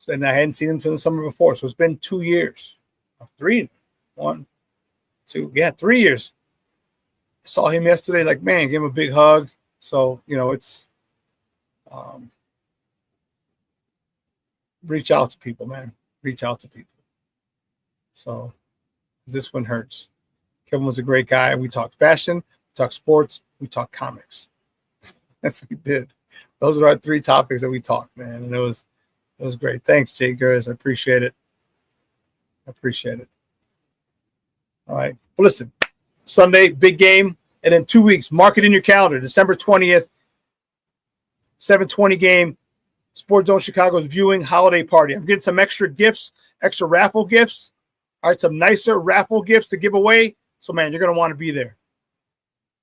And I hadn't seen him from the summer before. So it's been 2 years. 3 years. I saw him yesterday, like, man, give him a big hug. So, it's reach out to people, man. Reach out to people. So this one hurts. Kevin was a great guy. We talked fashion, we talked sports, we talked comics. That's what we did. Those are our 3 topics that we talked, man. And it was great. Thanks, Jay Gers. I appreciate it. All right. Well, listen, Sunday, big game. And then 2 weeks, mark it in your calendar. December 20th, 7:20 game. Sports Zone Chicago's viewing holiday party. I'm getting some extra gifts, extra raffle gifts. All right, some nicer raffle gifts to give away. So, man, you're going to want to be there.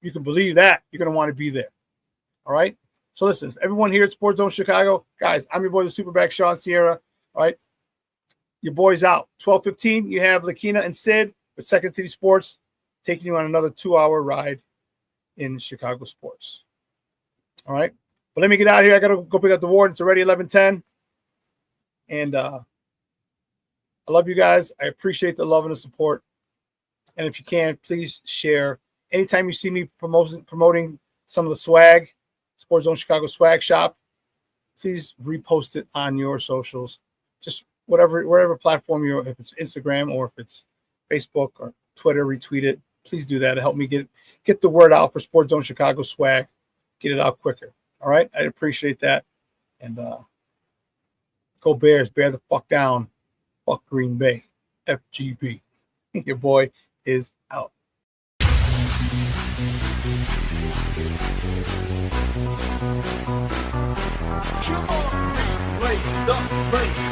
You can believe that. You're going to want to be there. All right? So, listen, everyone here at Sports Zone Chicago, guys, I'm your boy, the SuperBack, Shawn Sierra. All right? Your boy's out. 12:15, you have Lakina and Sid with Second City Sports taking you on another 2-hour ride in Chicago sports. All right? But let me get out of here. I got to go pick up the ward. It's already 11:10. And I love you guys. I appreciate the love and the support. And if you can, please share. Anytime you see me promoting some of the swag, Sports Zone Chicago swag shop, please repost it on your socials. Just wherever platform you're, if it's Instagram or if it's Facebook or Twitter, retweet it. Please do that to help me get the word out for Sports Zone Chicago swag. Get it out quicker. All right? I appreciate that. And go Bears. Bear the fuck down. Fuck Green Bay. FGB. Your boy is out. Lace the bass.